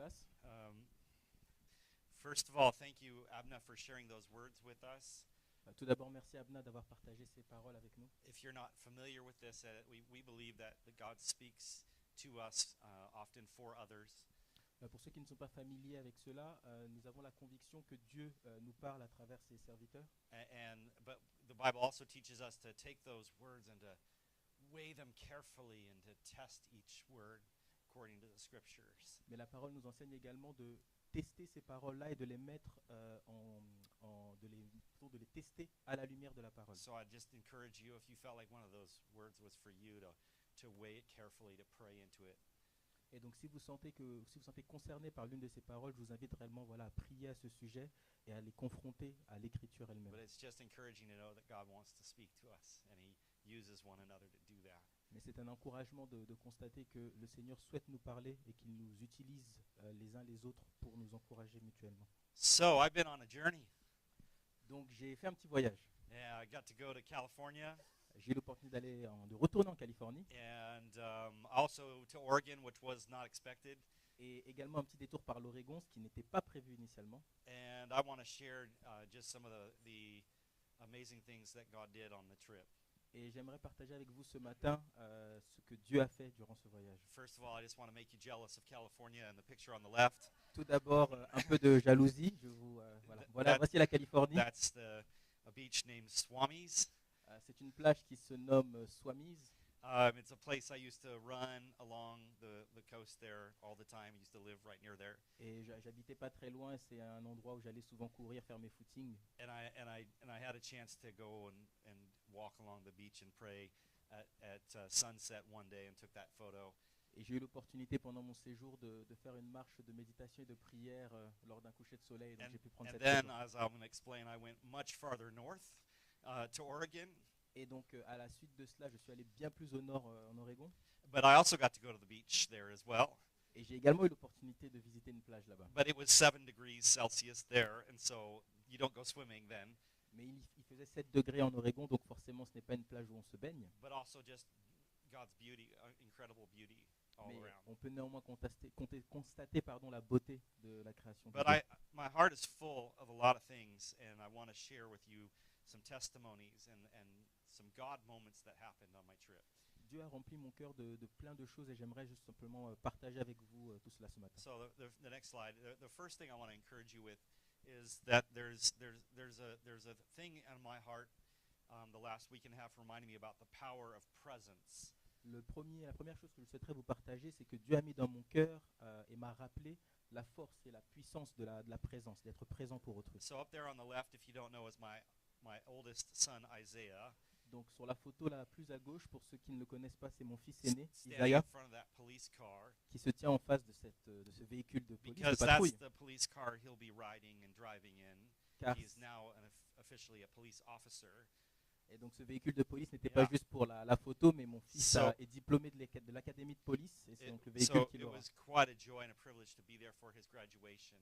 place. First of all, thank you, Abna, for sharing those words with us. Tout d'abord, merci Abna d'avoir partagé ces paroles avec nous. If you're not familiar with this, we believe that God speaks to us often for others. Pour ceux qui ne sont pas familiers avec cela, nous avons la conviction que Dieu nous parle à travers ses serviteurs. But the Bible also teaches us to take those words and to weigh them carefully and to test each word according to the scriptures. Mais la parole nous enseigne également de tester ces paroles-là et de les mettre de les tester à la lumière de la parole. So I just encourage you, if you felt like one of those words was for you, to weigh it carefully, to pray into it. Et donc si vous sentez concerné par l'une de ces paroles, je vous invite réellement à prier à ce sujet et à les confronter à l'écriture elle-même. But it's just encouraging to know that God wants to speak to us, and He uses one another to do that. Mais c'est un encouragement de constater que le Seigneur souhaite nous parler et qu'il nous utilise les uns les autres pour nous encourager mutuellement. So I've been on a journey. Donc j'ai fait un petit voyage. Yeah, I got to go to California. J'ai eu l'opportunité de retourner en Californie. And also to Oregon, which was not expected. Et également un petit détour par l'Oregon, ce qui n'était pas prévu initialement. And I want to share just some of the amazing things that God did on the trip. Et j'aimerais partager avec vous ce matin ce que Dieu a fait durant ce voyage. First of all, I just want to make you jealous of California and the picture on the left. Tout d'abord, un peu de jalousie. Voici la Californie. That's a beach named Swami's. C'est une plage qui se nomme Swami's. It's a place I used to run along the coast there all the time. I used to live right near there. Et j'habitais pas très loin. C'est un endroit où j'allais souvent courir, faire mes footings. And I had a chance to go and walk along the beach and pray at sunset one day and took that photo. Et j'ai eu l'opportunité pendant mon séjour de faire une marche de méditation et de prière lors d'un coucher de soleil. Donc j'ai pu prendre cette then, photo. as I'm going to explain, I went much farther north to Oregon. Et donc à la suite de cela, je suis allé bien plus au nord en Oregon. But I also got to go to the beach there as well. Et j'ai également eu l'opportunité de visiter une plage là-bas. But it was 7 degrees Celsius there, and so you don't go swimming then. Mais il faisait 7 degrés en Oregon, donc forcément ce n'est pas une plage où on se baigne. But also just God's beauty, incredible beauty all Mais around. on peut néanmoins constater la beauté de la création de But Dieu. my heart is full of a lot of things, and I want to share with you some testimonies and some God moments that happened on my trip. Dieu a rempli mon cœur de plein de choses et j'aimerais juste simplement partager avec vous tout cela ce matin. So the next slide, the first thing I want to encourage you with is that there's a thing in my heart the last week and a half reminding me about the power of presence. La première chose que je souhaiterais vous partager, c'est que Dieu a mis dans mon cœur et m'a rappelé la force et la puissance de la présence, d'être présent pour autrui. So up there on the left, if you don't know, is my oldest son Isaiah. Donc sur la photo la plus à gauche, pour ceux qui ne le connaissent pas, c'est mon fils aîné, Standing Isaiah, in front of that police car, qui se tient en face de ce véhicule de police, de because patrouille. that's the police car he'll be riding and driving in. Car, He is now officially a police officer. et donc ce véhicule de police n'était pas juste pour la photo, mais mon fils est diplômé de l'académie de police, et c'est donc le véhicule So qu'il it aura. was quite a joy and a privilege to be there for his graduation.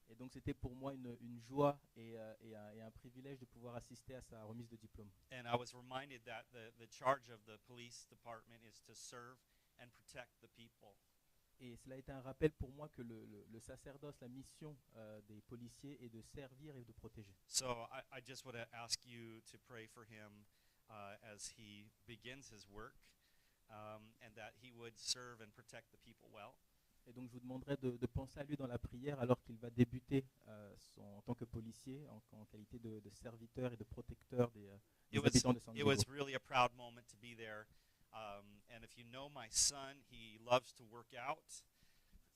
Et donc c'était pour moi une joie et un privilège de pouvoir assister à sa remise de diplôme. And I was reminded that the charge of the police department is to serve and protect the people. Et cela a été un rappel pour moi que le sacerdoce, la mission des policiers est de servir et de protéger. So I just want to ask you to pray for him as he begins his work, and that he would serve and protect the people well. Et donc je vous demanderai de penser à lui dans la prière alors qu'il va débuter en tant que policier, en qualité de serviteur et de protecteur des habitants de San It Diego. was really a proud moment to be there. And if you know my son, he loves to work out.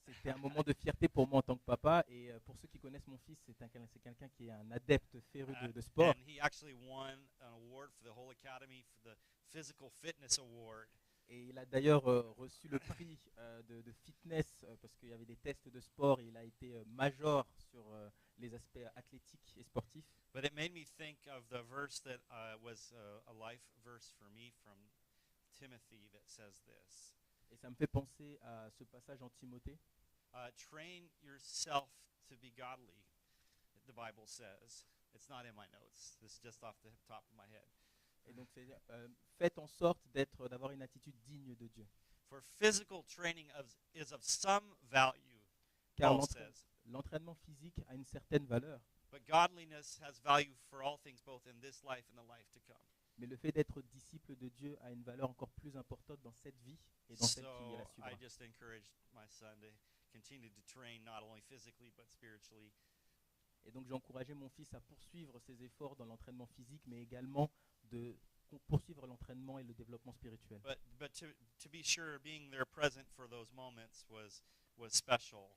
C'était un moment de fierté pour moi en tant que papa, et pour ceux qui connaissent mon fils, c'est quelqu'un qui est un adepte féru de sport. And he actually won an award for the whole academy for the Physical Fitness Award. Et il a d'ailleurs reçu le prix de fitness parce qu'il y avait des tests de sport, et il a été major sur les aspects athlétiques et sportifs. But it made me think of the verse that was a life verse for me from Timothy that says this. Et ça me fait penser à ce passage en Timothée. Train yourself to be godly, the Bible says. It's not in my notes. This is just off the top of my head. Et donc faites en sorte d'avoir une attitude digne de Dieu. For physical training is of some value, car Paul says. l'entraînement physique a une certaine valeur, But godliness has value for all things, both in this life and the life to come. mais le fait d'être disciple de Dieu a une valeur encore plus importante dans cette vie et dans celle qui la So suivra. I just encouraged my son to continue to train not only physically but spiritually. Et donc j'ai encouragé mon fils à poursuivre ses efforts dans l'entraînement physique, mais également de poursuivre l'entraînement et le développement spirituel. But to be sure, being there present for those moments was special.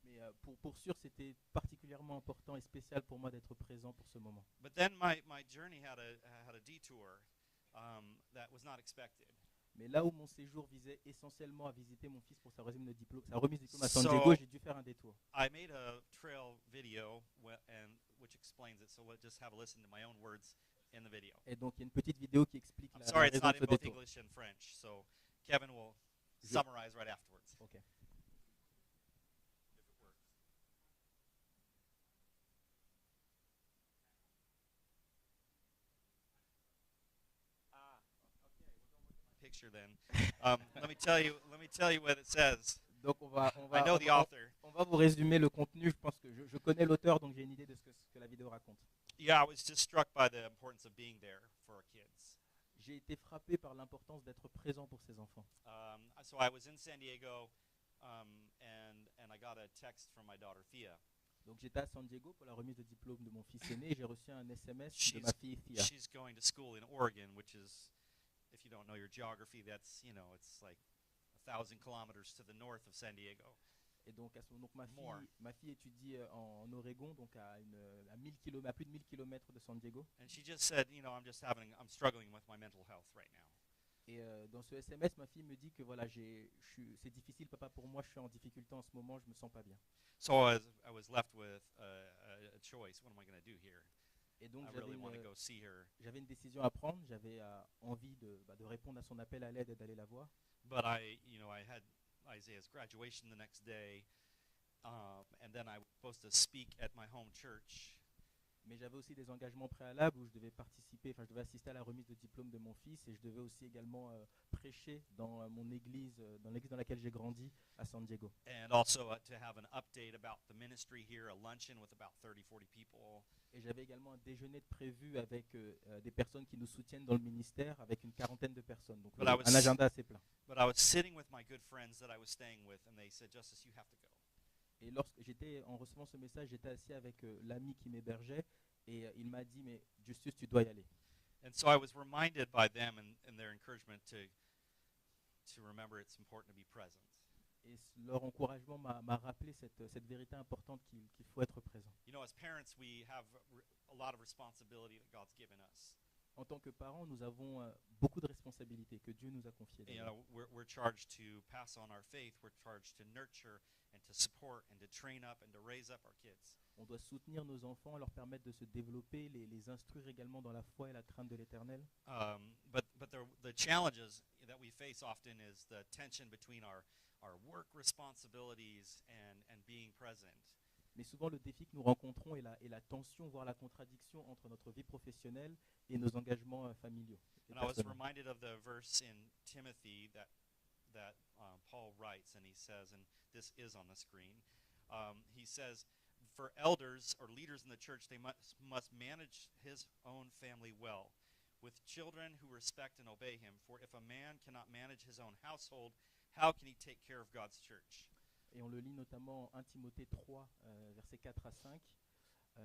Mais pour sûr, c'était particulièrement important et spécial pour moi d'être présent pour ce moment. But then my journey had a detour that was not expected. Mais là où mon séjour visait essentiellement à visiter mon fils pour sa remise de diplôme à San So- Diego, j'ai dû faire un détour. I made a trail video which explains it. So let's just have a listen to my own words in the video. Et donc il y a une petite vidéo qui explique I'm la sorry, it's raison not de in ce both détour. English and French. So Kevin will Je- summarize right afterwards. Ok. If it works. Picture then. Let me tell you what it says. Donc I know the author. on va vous résumer le contenu. Je pense que je connais l'auteur, donc j'ai une idée de ce que la vidéo raconte. Yeah, I was just struck by the importance of being there for our kids. J'ai été frappé par l'importance d'être présent pour ses enfants. So I was in San Diego, and I got a text from my daughter Thea. Donc j'étais à San Diego pour la remise de diplôme de mon fils aîné et j'ai reçu un SMS de She's- ma fille Thea. She's going to school in Oregon, which is, if you don't know your geography, that's it's like 1,000 kilometers to the north of San Diego. Et donc, donc More. ma fille étudie en Oregon, donc à 1000 km, à plus de 1000 km de San Diego. And she just said, I'm struggling with my mental health right now. Et dans ce SMS, ma fille me dit que voilà, c'est difficile, papa, pour moi, je suis en difficulté en ce moment, je me sens pas bien. So I was left with a choice. What am I going to do here? Et donc I really want to go see her. j'avais une décision à prendre, j'avais envie de répondre à son appel à l'aide et d'aller la voir. But I had Isaiah's graduation the next day, and then I was supposed to speak at my home church. Mais j'avais aussi des engagements préalables où je devais participer, je devais assister à la remise de diplôme de mon fils et je devais aussi également prêcher dans mon église, dans l'église dans laquelle j'ai grandi à San Diego. And also to have an update about the ministry here, a luncheon with about 30, 40 people. Et j'avais également un déjeuner de prévu avec des personnes qui nous soutiennent dans le ministère, avec une quarantaine de personnes. Donc But I was- un agenda assez plein. But I was sitting with my good friends that I was staying with, and they said, Justice, you have to go. Et lorsque j'étais en recevant ce message, j'étais assis avec l'ami qui m'hébergeait et il m'a dit mais Justus, tu dois y aller. And so I was reminded by them and their encouragement to remember it's important to be present. Et leur encouragement m'a rappelé cette vérité importante qu'il faut être présent. As parents, we have a lot of responsibility that God's given us. En tant que parents, nous avons beaucoup de responsabilités que Dieu nous a confiées. You d'ailleurs. know, we're charged to pass on our faith. We're charged to nurture and to support and to train up and to raise up our kids. On doit soutenir nos enfants, leur permettre de se développer, les instruire également dans la foi et la crainte de l'Éternel. But the challenges that we face often is the tension between our work responsibilities and being present. Mais souvent, le défi que nous rencontrons est la tension, voire la contradiction entre notre vie professionnelle et nos engagements familiaux. et And I was personnels. reminded of the verse in Timothy that Paul writes, and he says, and this is on the screen, he says, for elders or leaders in the church, they must manage his own family well, with children who respect and obey him. For if a man cannot manage his own household, how can he take care of God's church? Et on le lit notamment en 1 Timothée 3, versets 4 à 5.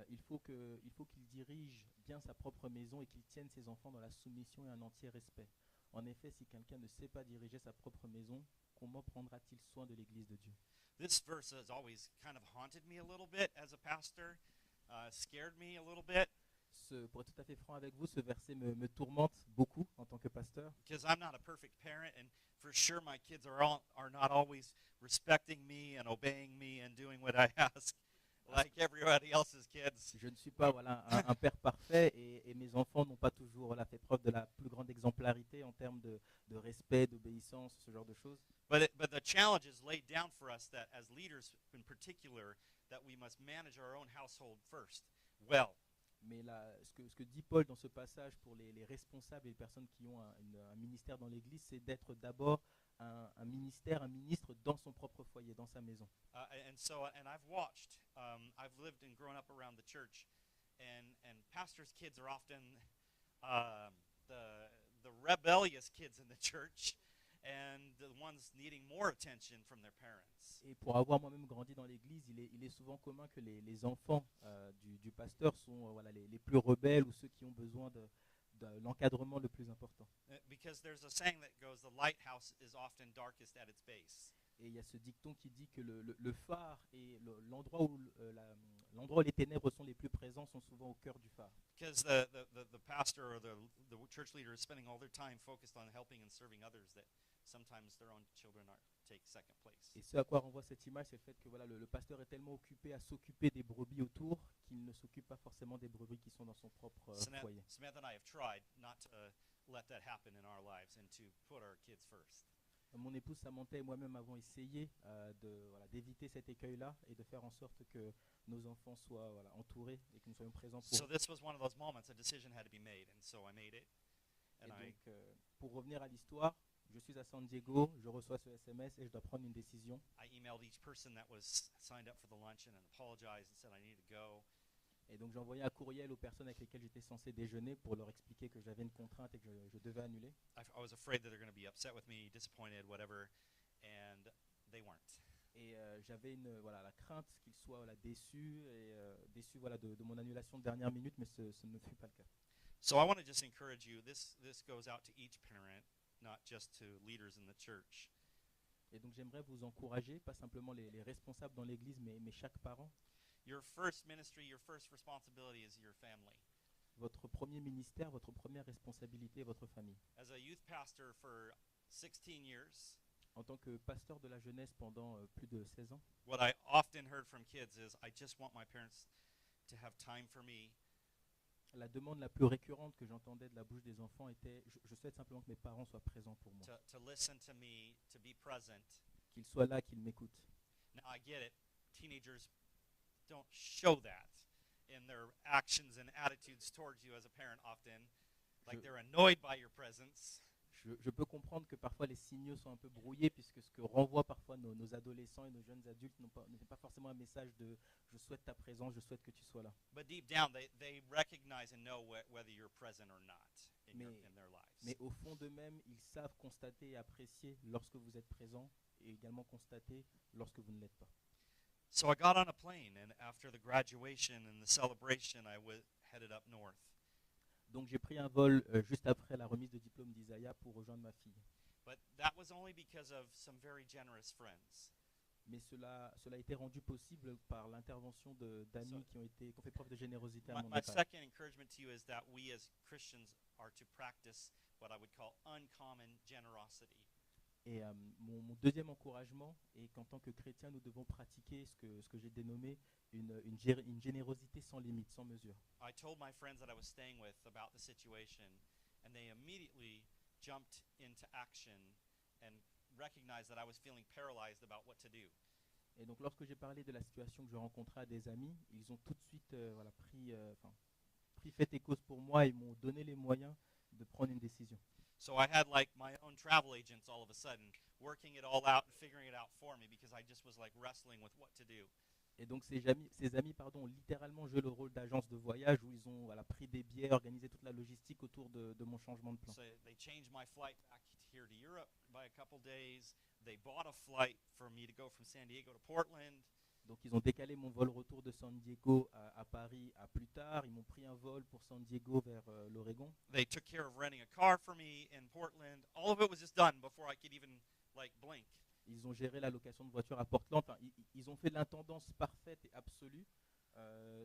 Il faut qu'il dirige bien sa propre maison et qu'il tienne ses enfants dans la soumission et un entier respect. En effet, si quelqu'un ne sait pas diriger sa propre maison, comment prendra-t-il soin de l'Église de Dieu? This verse has always kind of haunted me a little bit as a pastor, scared me a little bit, Pour être tout à fait franc avec vous, ce verset me tourmente beaucoup en tant que pasteur. because I'm not a perfect parent, and for sure my kids are not always respecting me and obeying me and doing what I ask, like everybody else's kids. Je ne suis pas un père parfait et mes enfants n'ont pas toujours fait preuve de la plus grande exemplarité en termes de respect, d'obéissance, ce genre de choses. But the challenge is laid down for us that as leaders in particular, that we must manage our own household first, well. Mais ce que dit Paul dans ce passage pour les responsables et les personnes qui ont un ministère dans l'Église, c'est d'être d'abord un ministère, un ministre dans son propre foyer, dans sa maison. And I've watched. I've lived and grown up around the church, and pastors' kids are often the rebellious kids in the church, and the ones needing more attention from their parents. Et pour avoir moi-même grandi dans l'église, il est souvent commun que les enfants du pasteur sont voilà, les plus rebelles ou ceux qui ont besoin de l'encadrement le plus important. Because there's a saying that goes, the lighthouse is often darkest at its base. Et il y a ce dicton qui dit que le phare et l'endroit où les ténèbres sont les plus présents sont souvent au cœur du phare. Because the pastor or the church leader is spending all their time focused on helping and serving others that sometimes their own children take second place. Et ce à quoi renvoie cette image, c'est le fait que voilà, le pasteur est tellement occupé à s'occuper des brebis autour qu'il ne s'occupe pas forcément des brebis qui sont dans son propre foyer. Samantha and I have tried not to let that happen in our lives and to put our kids first. Mon épouse Samantha et moi-même avons essayé d'éviter cet écueil-là et de faire en sorte que nos enfants soient entourés et que nous soyons présents pour So this was one of those moments, a decision had to be made, and so I made it. Et donc, pour revenir à l'histoire, je suis à San Diego, je reçois ce SMS et je dois prendre une décision. I emailed each person that was signed up for the luncheon and apologized and said I needed to go. Et donc j'ai envoyé un courriel aux personnes avec lesquelles j'étais censé déjeuner pour leur expliquer que j'avais une contrainte et que je devais annuler. I was afraid that they're going to be upset with me, disappointed, whatever, and they weren't. Et j'avais la crainte qu'ils soient déçus de mon annulation de dernière minute, mais ce ne fut pas le cas. So I want to just encourage you. This goes out to each parent, not just to leaders in the church. Et donc j'aimerais vous encourager, pas simplement les responsables dans l'église, mais chaque parent. Your first ministry, your first responsibility is your family. Votre premier ministère, votre première responsabilité est votre famille. As a youth pastor for 16 years, En tant que pasteur de la jeunesse pendant plus de 16 ans, what I often heard from kids is, I just want my parents to have time for me. la demande la plus récurrente que j'entendais de la bouche des enfants était je souhaite simplement que mes parents soient présents pour moi, To listen to me, to be present. qu'ils soient là, qu'ils m'écoutent. Now, I get it. Teenagers don't show that in their actions and attitudes towards you as a parent often. Like they're annoyed by your presence. Je peux comprendre que parfois les signaux sont un peu brouillés puisque ce que renvoient parfois nos adolescents et nos jeunes adultes n'est pas forcément un message de je souhaite ta présence, je souhaite que tu sois là. But deep down, they recognize and know whether you're present or not in their lives. Mais au fond d'eux-mêmes, ils savent constater et apprécier lorsque vous êtes présent et également constater lorsque vous ne l'êtes pas. So I got on a plane, and after the graduation and the celebration, I headed up north. Donc j'ai pris un vol juste après la remise de diplôme d'Isaiah pour rejoindre ma fille. But that was only because of some very generous friends. Mais cela a été rendu possible par l'intervention d'amis qui ont fait preuve de générosité à mon My départ. second encouragement to you is that we as Christians are to practice what I would call uncommon generosity. Et mon deuxième encouragement est qu'en tant que chrétien, nous devons pratiquer ce que j'ai dénommé une générosité sans limite, sans mesure. I told my friends that I was staying with about the situation, and they immediately jumped into action and recognized that I was feeling paralyzed about what to do. Et donc lorsque j'ai parlé de la situation que je rencontrais à des amis, ils ont tout de suite pris fait et cause pour moi et m'ont donné les moyens de prendre une décision. So I had like my own travel agents all of a sudden working it all out and figuring it out for me because I just was like wrestling with what to do. Et donc ces amis ont littéralement joué le rôle d'agence de voyage où ils ont pris des billets, organisé toute la logistique autour de mon changement de plan. So they changed my flight back here to Europe by a couple days. They bought a flight for me to go from San Diego to Portland. Donc ils ont décalé mon vol retour de San Diego à Paris à plus tard. Ils m'ont pris un vol pour San Diego vers l'Oregon. They took care of renting a car for me in Portland. All of it was just done before I could even like blink. Ils ont géré la location de voiture à Portland. Enfin, ils ont fait l'intendance parfaite et absolue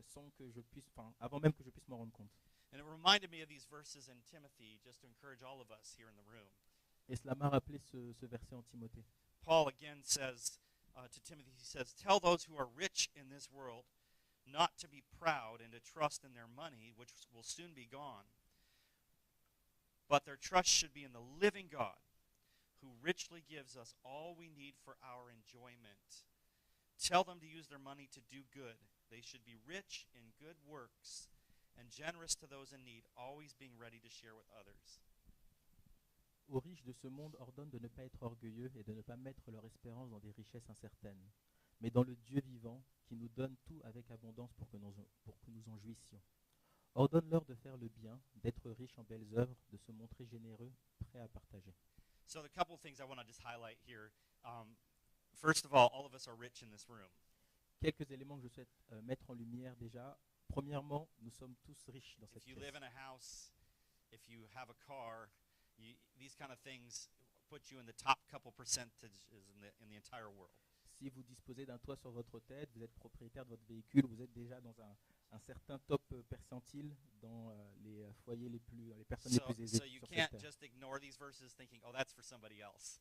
sans que je puisse, avant même que je puisse m'en rendre compte. And it reminded me of these verses in Timothy, just to encourage all of us here in the room. Et cela m'a rappelé ce verset en Timothée. Paul again says to Timothy, he says, "Tell those who are rich in this world not to be proud and to trust in their money, which will soon be gone. But their trust should be in the living God, who richly gives us all we need for our enjoyment. Tell them to use their money to do good. They should be rich in good works and generous to those in need, always being ready to share with others." Aux riches de ce monde ordonne de ne pas être orgueilleux et de ne pas mettre leur espérance dans des richesses incertaines, mais dans le Dieu vivant qui nous donne tout avec abondance pour que nous en jouissions. Ordonne-leur de faire le bien, d'être riches en belles œuvres, de se montrer généreux, prêts à partager. So, a couple of things I want to just highlight here. First of all of us are rich in this room. Quelques éléments que je souhaite mettre en lumière déjà. Premièrement, nous sommes tous riches dans cette If you pièce. live in a house, if you have a car, these kind of things put you in the top couple percentages in the entire world. Si vous disposez d'un toit sur votre tête, vous êtes propriétaire de votre véhicule, vous êtes déjà dans un certain top percentile dans les foyers les personnes les plus aisées So you sur cette can't terre. just ignore these verses thinking, oh, that's for somebody else.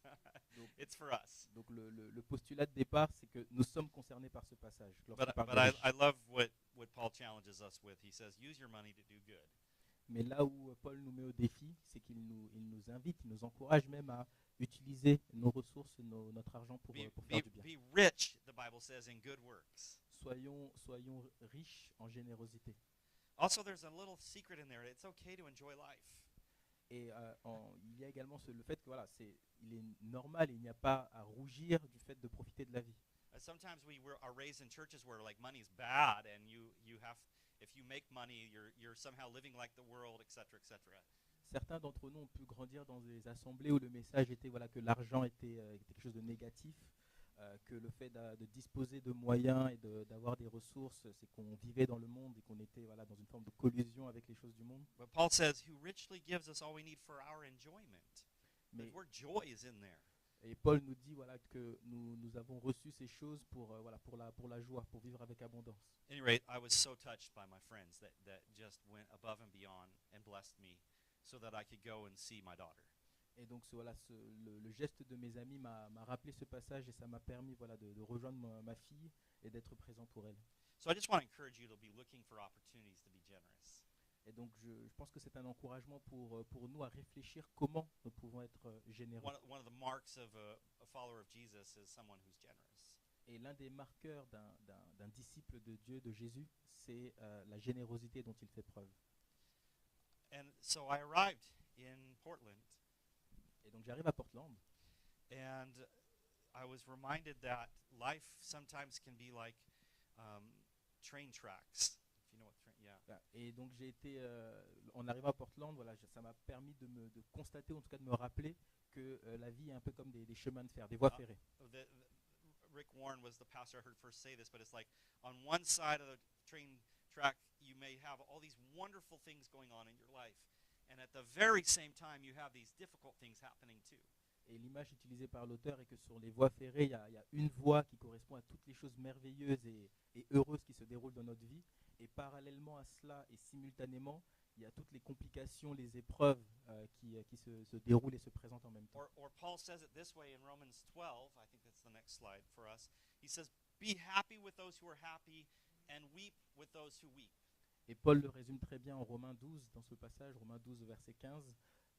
Donc, It's for us. donc le postulat de départ, c'est que nous sommes concernés par ce passage. Lorsqu'il But parle des riches. I love what Paul challenges us with. He says, use your money to do good. Mais là où Paul nous met au défi, c'est qu'il nous invite, il nous encourage même à utiliser nos ressources, notre argent pour faire du bien. Be rich, the Bible says, in good works. Soyons riches en générosité. Also, there's a little secret in there. It's okay to enjoy life. Et il y a également le fait que voilà, il est normal, il n'y a pas à rougir du fait de profiter de la vie. Sometimes are raised in churches where like money's bad, and you have, if you make money, you're somehow living like the world, etc., etc. Certains d'entre nous ont pu grandir dans des assemblées où le message était voilà, que l'argent était quelque chose de négatif, que le fait de disposer de moyens et d'avoir des ressources, c'est qu'on vivait dans le monde et qu'on était voilà, dans une forme de collusion avec les choses du monde. But Paul says, who richly gives us all we need for our enjoyment. Mais, The word joy is in there. et Paul nous dit voilà, que nous avons reçu ces choses pour la joie, pour vivre avec abondance. At any rate, I was so touched by my friends that just went above and beyond and blessed me so that I could go and see my daughter. Et donc le geste de mes amis m'a rappelé ce passage et ça m'a permis voilà, de rejoindre ma fille et d'être présent pour elle. So I just want to encourage you to be looking for opportunities to be generous. Et donc je pense que c'est un encouragement pour nous à réfléchir comment nous pouvons être généreux. One of the marks of a follower of Jesus is someone who's generous. Et l'un des marqueurs d'un disciple de Dieu, de Jésus, c'est la générosité dont il fait preuve. And so I arrived in Portland, Et donc j'arrive à Portland and I was reminded that life sometimes can be like train tracks. If you know what yeah. et donc j'ai été, en arrivant à Portland, voilà, ça m'a permis de constater, en tout cas de me rappeler que la vie est un peu comme des chemins de fer, des voies ferrées. Rick Warren was the pastor I heard first say this, but it's like on one side of the train track you may have all these wonderful things going on in your life, and at the very same time you have these difficult things happening too. Et l'image utilisée par l'auteur est que sur les voies ferrées, il y a une voie qui correspond à toutes les choses merveilleuses et heureuses qui se déroulent dans notre vie. Et parallèlement à cela et simultanément, il y a toutes les complications, les épreuves qui se déroulent et se présentent en même temps. Or Paul says it this way in Romans 12, I think that's the next slide for us. He says, be happy with those who are happy and weep with those who weep. Et Paul le résume très bien en Romains 12, dans ce passage, Romains 12, verset 15.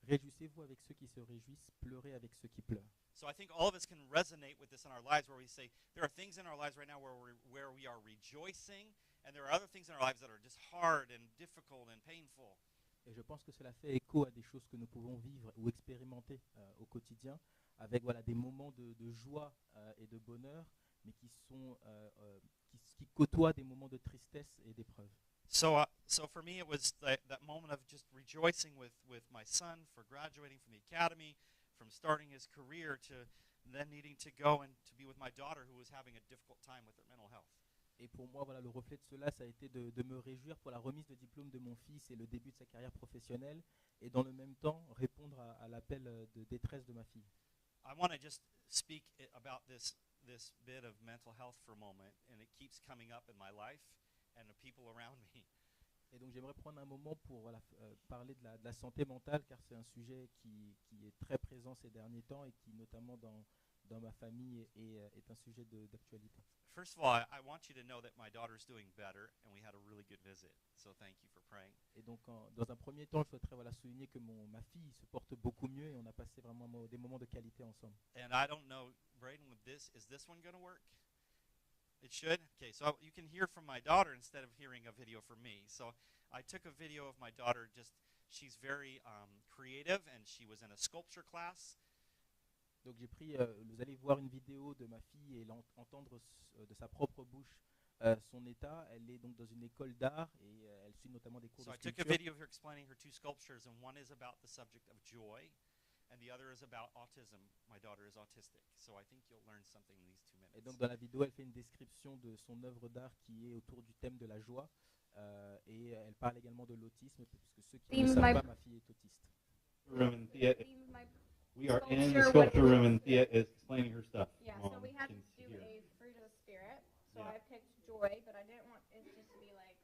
Réjouissez-vous avec ceux qui se réjouissent, pleurez avec ceux qui pleurent. So I think all of us can resonate with this in our lives where we say, there are things in our lives right now where we are rejoicing, and there are other things in our lives that are just hard and difficult and painful. Et je pense que cela fait écho à des choses que nous pouvons vivre ou expérimenter au quotidien, avec voilà, des moments de joie et de bonheur, mais qui côtoient des moments de tristesse et d'épreuve. So for me, it was that moment of just rejoicing with my son for graduating from the academy, from starting his career, to then needing to go and to be with my daughter who was having a difficult time with her mental health. Et pour moi, voilà, le reflet de cela, ça a été de me réjouir pour la remise de diplôme de mon fils et le début de sa carrière professionnelle, et dans le même temps répondre à l'appel de détresse de ma fille. I want to just speak about this bit of mental health for a moment, and it keeps coming up in my life and the people around me. Et donc j'aimerais prendre un moment pour voilà, parler de la santé mentale, car c'est un sujet qui est très présent ces derniers temps et qui, notamment dans ma famille, est un sujet d'actualité. First of all, I want you to know that my daughter's doing better, and we had a really good visit. So thank you for praying. Et donc dans un premier temps, je souhaiterais voilà, souligner que ma fille se porte beaucoup mieux et on a passé vraiment des moments de qualité ensemble. And I don't know, Braden, is this one going to work? It should? Okay, so you can hear from my daughter instead of hearing a video from me. So I took a video of my daughter just she's very creative, and she was in a sculpture class. Donc j'ai pris, vous allez voir une vidéo de ma fille et entendre de sa propre bouche son état. Elle est donc dans une école d'art et elle suit notamment des cours So de I took a sculpture. video of her explaining her 2 sculptures, and one is about the subject of joy, and the other is about autism. My daughter is autistic, so I think you'll learn something in these 2 minutes. Et donc dans la vidéo, elle fait une description de son œuvre d'art qui est autour du thème de la joie. Et elle parle également de l'autisme, puisque ceux qui ne le savent pas, ma fille est autiste. Room and Thea, Theme of my we are in sculpture the would sculpture be- room and Thea is explaining her stuff. Yeah, so Mom we had to can do hear. a fruit of the spirit. So Yeah. I picked joy, but I didn't want it just to be like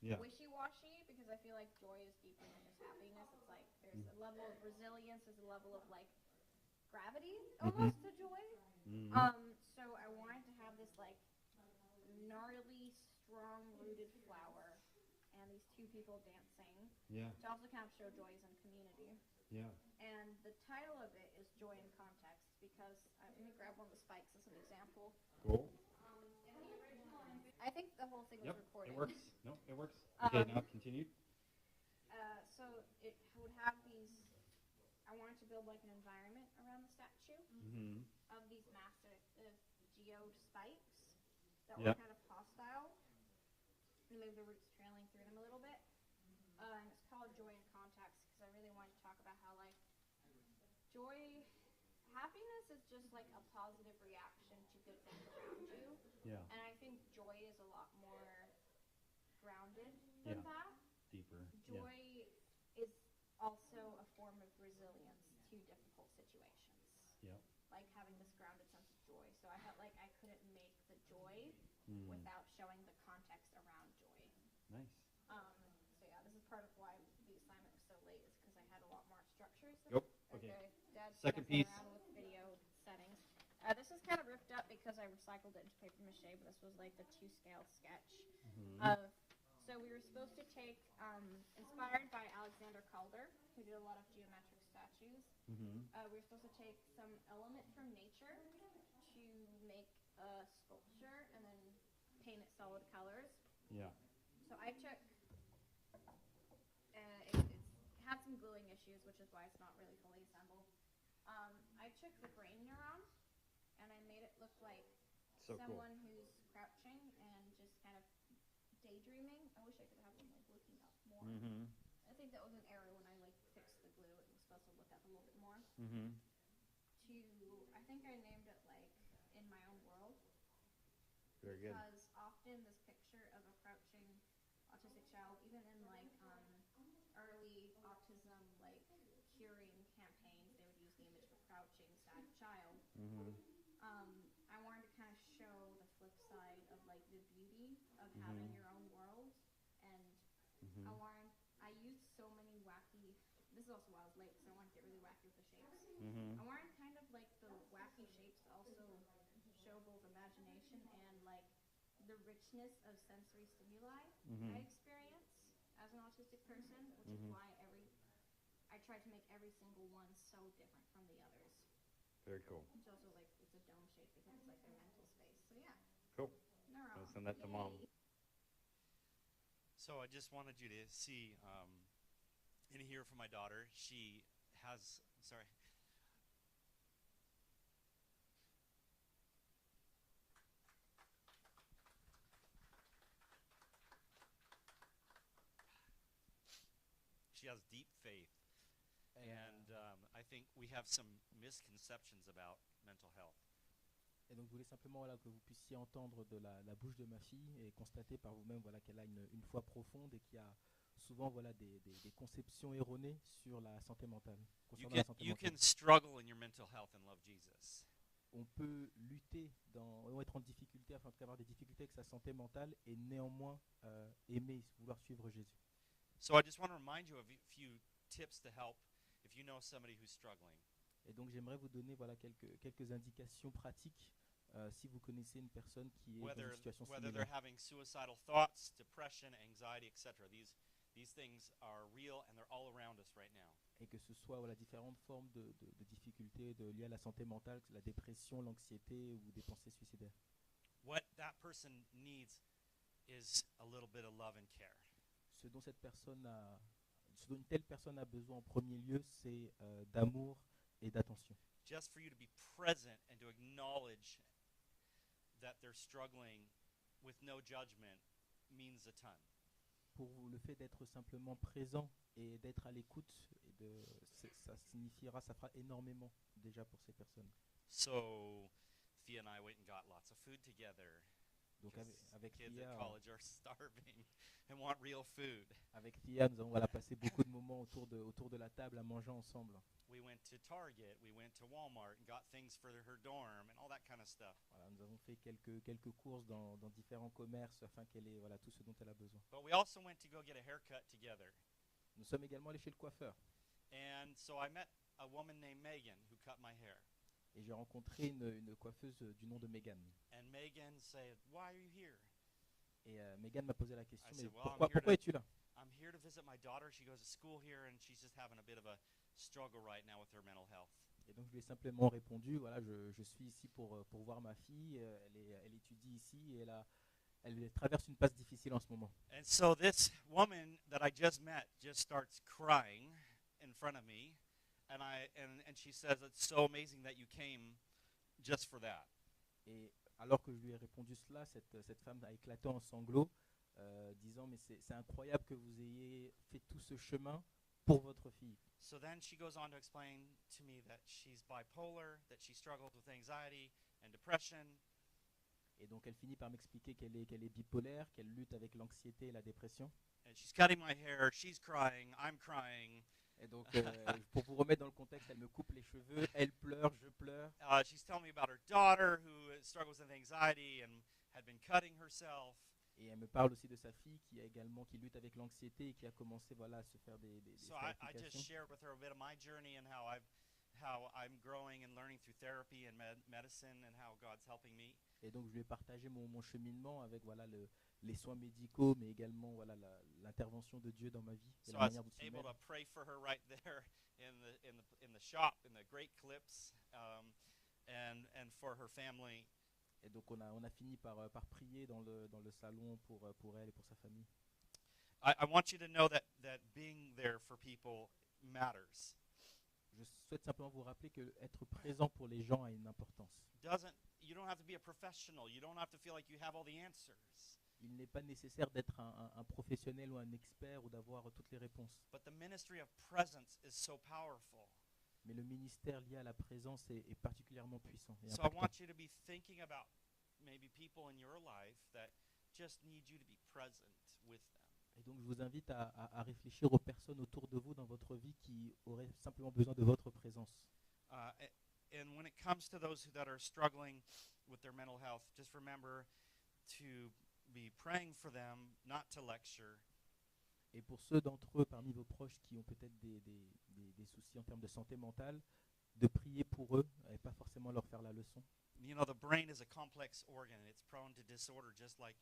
Yeah. wishy-washy, because I feel like joy is deeper than just happiness. It's like there's a level of resilience, there's a level of like gravity almost to joy. Mhm. So I wanted to have this like gnarly, strong-rooted flower, and these 2 people dancing Yeah. to also kind of show joy as in community. Yeah. And the title of it is Joy in Context, because I'm going to grab one of the spikes as an example. Cool. In the original, I think the whole thing was Yep. recorded. It works. No, it works. Okay, now continue. So it would have these. I wanted to build like an environment around the statue Mm-hmm. of these massive geode spikes that Yeah. were kind of hostile, and maybe the roots trailing through them a little bit. And it's called Joy in Context because I really wanted to talk about how like joy, happiness is just like a positive reaction to good things around you, Yeah. and I think joy is a lot more grounded than Yeah. that. Deeper. Joy is also a form of resilience to difficult situations. Yep. Like having this grounded sense of joy. So I felt like I couldn't make the joy Mm. without showing the context around joy. Nice. So yeah, this is part of why the assignment was so late, is because I had a lot more structure. So Yep. Okay. Dad's Second messing piece. around with video settings. This is kind of ripped up because I recycled it into paper mache, but this was like the 2-scale sketch Mhm. of. So we were supposed to take, inspired by Alexander Calder, who did a lot of geometric statues. Mhm. We were supposed to take some element from nature to make a sculpture and then paint it solid colors. Yeah. So I took, it had some gluing issues, which is why it's not really fully assembled. I took the brain neuron and I made it look like So cool. someone who's crouching and just kind of daydreaming. I wish I could have them like looking up more. Mhm. I think that was an error when I like fixed the glue. It was supposed to look up a little bit more. Mhm. I think I named it like In My Own World, Very good. because often this picture of a crouching autistic child, even in like early autism like curing campaigns, they would use the image of a crouching sad child. Mhm. I wanted to kind of show the flip side of like the beauty of having your own world, and Mhm. I used so many wacky. This is also why I was late, because I wanted to get really wacky with the shapes. Mhm. I wanted kind of like the wacky shapes to also show both imagination and like the richness of sensory stimuli I experience as an autistic person, which is why I tried to make every single one so different from the others. Very cool. It's also like it's a dome shape because it's like their mental space. So yeah. Cool. Neuron. I'll send that to Mom. Yay. So I just wanted you to see and hear from my daughter. She has, sorry. She has deep faith, and I think we have some misconceptions about mental health. Et donc je voulais simplement voilà, que vous puissiez entendre de la bouche de ma fille et constater par vous-même voilà, qu'elle a une foi profonde et qu'il y a souvent voilà, des conceptions erronées sur la santé mentale. Concernant la santé You mentale. can struggle in your mental health and love Jesus. On peut lutter ou être en difficulté, enfin en tout cas avoir des difficultés avec sa santé mentale et néanmoins aimer, vouloir suivre Jésus. So I just want to remind you of a few tips to help if you know somebody who's struggling. Et donc j'aimerais vous donner voilà, quelques indications pratiques si vous connaissez une personne qui est dans une situation Whether similaire. they're having suicidal thoughts, depression, anxiety, etc. These things are real and they're all around us right now. Et que ce soit voilà, différentes formes de difficultés liées à la santé mentale, la dépression, l'anxiété ou des pensées suicidaires. What that person needs is a little bit of love and care. Ce dont cette personne a ce dont une telle personne a besoin en premier lieu, c'est d'amour et d'attention. Just for you to be present and to acknowledge that they're struggling with no judgment means a ton. Pour vous, le fait d'être simplement présent et d'être à l'écoute, ça signifiera, ça fera énormément déjà pour ces personnes. So Thea and I went and got lots of food together. Donc avec Kids Thea, at college are starving and want real food. avec Thea, nous avons passé beaucoup de moments autour de la table à manger ensemble. We went to Target, we went to Walmart and got things for her dorm and all that kind of stuff. Voilà, nous avons fait quelques courses dans différents commerces afin qu'elle ait tout ce dont elle a besoin. But we also went to go get a haircut together. Nous sommes également allés chez le coiffeur And so I met a woman named Megan who cut my hair. et j'ai rencontré une coiffeuse du nom de Megan. And Megan said, "Why are you here?" Et Megan m'a posé la question, I mais said, well, pourquoi, I'm here pourquoi to- es-tu là? I'm here to visit my daughter. She goes to school here and she's just having a bit of a struggle right now with her mental health. Et donc je lui ai simplement répondu, voilà, je suis ici pour voir ma fille, elle étudie ici et elle traverse une passe difficile en ce moment. And so this woman that I just met just starts crying in front of me, and she says, "It's so amazing that you came just for that." Et alors que je lui ai répondu cela, cette femme a éclaté en sanglots, disant mais c'est incroyable que vous ayez fait tout ce chemin pour votre fille. So then she goes on to explain to me that she's bipolar, that she struggles with anxiety and depression, Et donc elle finit par m'expliquer qu'elle est bipolaire, qu'elle lutte avec l'anxiété et la dépression. and she's cutting my hair. She's crying. I'm crying. Et donc pour vous remettre dans le contexte, elle me coupe les cheveux, elle pleure, je pleure. She's telling me about her daughter who struggles with anxiety and had been cutting herself. Et elle me parle aussi de sa fille qui lutte avec l'anxiété et qui a commencé à se faire des So I just scarifications. shared with her a bit of my journey and how I'm growing and learning through therapy and medicine and how God's helping me. Et donc je lui ai partagé mon cheminement avec les soins médicaux, mais également l'intervention de Dieu dans ma vie et So la I was manière dont il able m'aide. to pray for her right there in the shop in the great clips, and for her family. Et donc on a fini par prier dans le salon pour elle et pour sa famille. I want you to know that being there for people matters. Je souhaite simplement vous rappeler que être présent pour les gens a une importance. You don't have to be a professional. You don't have to feel like you have all the answers. Il n'est pas nécessaire d'être un professionnel ou un expert ou d'avoir toutes les réponses. But the ministry of presence is so powerful. Mais le ministère lié à la présence est particulièrement puissant et So I impactant. want you to be thinking about maybe people in your life that just need you to be present with them. Et donc je vous invite à réfléchir aux personnes autour de vous dans votre vie qui auraient simplement besoin de votre présence. And when it comes to those that are struggling with their mental health, just remember to be praying for them, not to lecture. Et pour ceux d'entre eux parmi vos proches qui ont peut-être des soucis en termes de santé mentale, de prier pour eux et pas forcément leur faire la leçon. You know, the brain is a complex organ. It's prone to disorder just like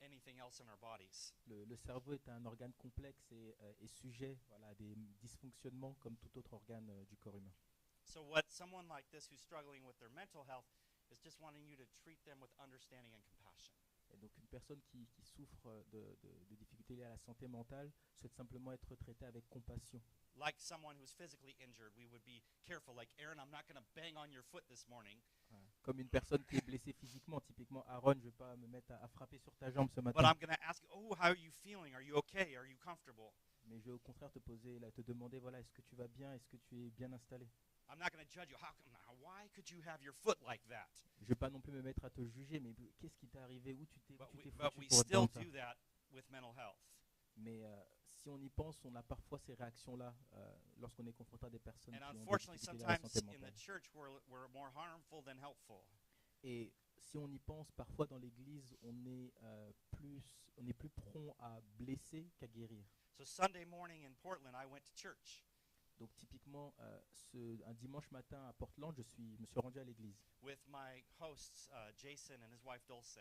anything else in our bodies. Le cerveau est un organe complexe et sujet à des dysfonctionnements comme tout autre organe du corps humain. So what someone like this who's struggling with their mental health is just wanting you to treat them with understanding and compassion. Et donc une personne qui souffre de difficultés liées à la santé mentale souhaite simplement être traitée avec compassion. Like someone who's physically injured, we would be careful. Like, Aaron, I'm not going to bang on your foot this morning. Voilà. Comme une personne qui est blessée physiquement, typiquement Aaron, je ne vais pas me mettre à frapper sur ta jambe ce But matin, I'm going to ask, oh, how are you feeling? Are you okay? Are you comfortable? mais je vais au contraire te demander, voilà, est-ce que tu vas bien, est-ce que tu es bien installé? I'm not going to judge you. Why could you have your foot like that? Je ne vais pas non plus me mettre à te juger, mais qu'est-ce qui t'est arrivé, où tu t'es But foutu we pour être still dans ça? do that with mental health. Mais si on y pense, on a parfois ces réactions-là lorsqu'on est confronté à des personnes And qui ont des unfortunately, difficultés liées à la sometimes santé in the mentale. church, we're more harmful than helpful. Et si on y pense, parfois dans l'Église, on est plus prompt à blesser qu'à guérir. So Sunday morning in Portland, I went to church Donc typiquement, un dimanche matin à Portland, je me suis rendu à l'église. with my hosts, Jason and his wife Dulce.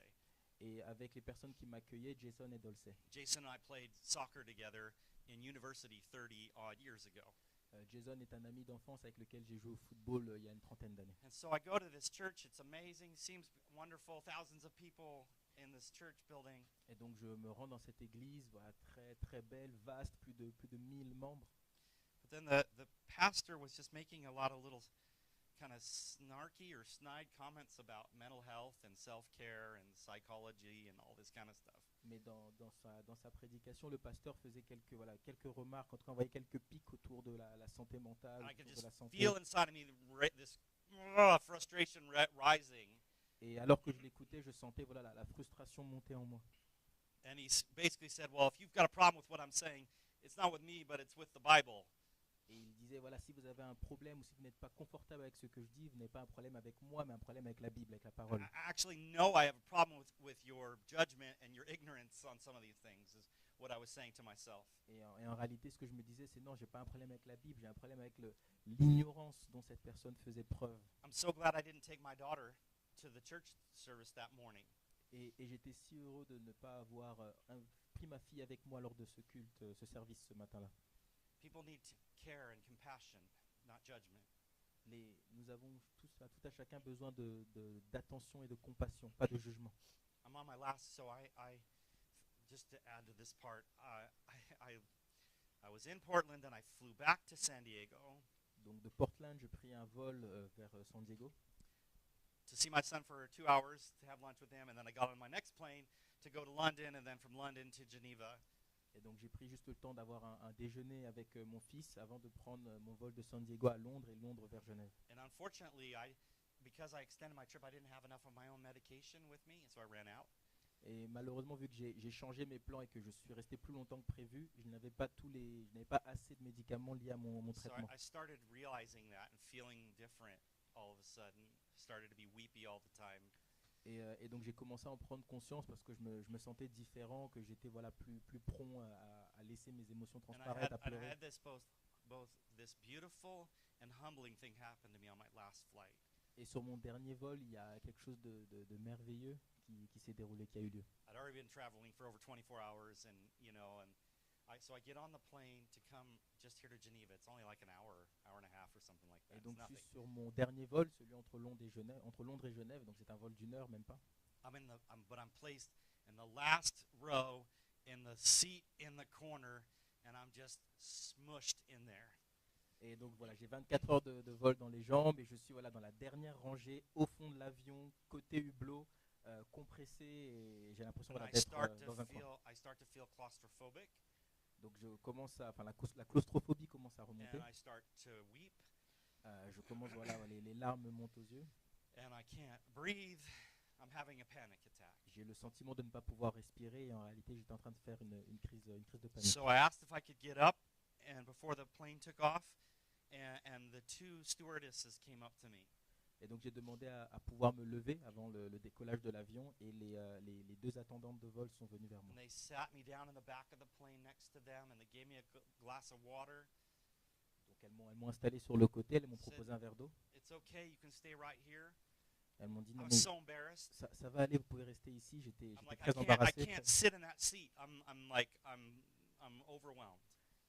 Et avec les personnes qui m'accueillaient, Jason et Dolce. Jason and I played soccer together in university 30 odd years ago. Jason est un ami d'enfance avec lequel j'ai joué au football il y a une trentaine d'années. And so I go to this church. It's amazing. Seems wonderful. Thousands of people in this church building. Et donc je me rends dans cette église, voilà, très très belle, vaste, plus de 1000 membres. But then the pastor was just making a lot of little kind of snarky or snide comments about mental health and self-care and psychology and all this kind of stuff. Mais dans sa prédication, le pasteur faisait quelques remarques, en tout cas on voyait quelques pics autour de la santé mentale, And I could autour de la just santé. feel inside of me this frustration rising. Et alors que je l'écoutais, je sentais la frustration monter en moi. And he basically said, well, if you've got a problem with what I'm saying, it's not with me, but it's with the Bible. Et il disait, voilà, si vous avez un problème ou si vous n'êtes pas confortable avec ce que je dis, vous n'avez pas un problème avec moi, mais un problème avec la Bible, avec la parole. I actually know I have a problem with your judgment and your ignorance on some of these things, is what I was saying to myself. Et en réalité, ce que je me disais, c'est non, j'ai pas un problème avec la Bible, j'ai un problème avec l'ignorance dont cette personne faisait preuve. I'm so glad I didn't take my daughter to the church service that morning. Et j'étais si heureux de ne pas avoir pris ma fille avec moi lors de ce culte, ce service ce matin-là. People need care and compassion, not judgment. Nous avons tout à chacun besoin d'attention et de compassion, pas de jugement. I'm on my last, so I just to add to this part, I was in Portland and I flew back to San Diego Donc de Portland, j'ai pris un vol vers San Diego to see my son for 2 hours to have lunch with him, and then I got on my next plane to go to London, and then from London to Geneva. et donc j'ai pris juste le temps d'avoir un déjeuner avec mon fils avant de prendre mon vol de San Diego à Londres et Londres vers Genève. And unfortunately, because I extended my trip, I didn't have enough of my own medication with me, and so I ran out. Et malheureusement, vu que j'ai changé mes plans et que je suis resté plus longtemps que prévu, je n'avais pas assez de médicaments liés à mon So traitement. I started realizing that and feeling different all of a sudden. Started to be weepy all the time. Et donc j'ai commencé à en prendre conscience parce que je me sentais différent, que j'étais plus prompt à laisser mes émotions And transparaître, à I pleurer. had this both this beautiful and humbling thing happen to me on my last flight. Et sur mon dernier vol, il y a quelque chose de merveilleux qui s'est déroulé, qui a eu lieu. I'd already been traveling for over 24 hours, and so I get on the plane to come just here to Geneva. It's only like an hour and a half or something like that. Et It's donc je nothing. suis sur mon dernier vol, celui entre Londres et Genève, donc c'est un vol d'une heure, même pas. But I'm placed in the last row in the seat in the corner, and I'm just smushed in there. Et donc voilà, j'ai 24 heures de vol dans les jambes et je suis dans la dernière rangée, au fond de l'avion, côté hublot, compressé, et j'ai l'impression And d'être dans un coin. I start to feel claustrophobic, Donc la claustrophobie commence à remonter. and I start to weep, Je commence, les larmes me montent aux yeux. and I can't breathe. I'm having a panic attack. J'ai le sentiment de ne pas pouvoir respirer et en réalité j'étais en train de faire une crise de panique. So I asked if I could get up, and before the plane took off, and the two stewardesses came up to me. Et donc j'ai demandé à pouvoir me lever avant le décollage de l'avion et les deux attendantes de vol sont venues vers moi. And they sat me down in the back of the plane next to them, and they gave me a glass of water. Donc elles m'ont installé sur le côté, elles m'ont proposé un verre d'eau. It's okay, you can stay right here. Elles m'ont dit I non was mais so embarrassed. ça va aller, vous pouvez rester ici. J'étais I'm like, très I embarrassé. can't sit in that seat. I'm overwhelmed.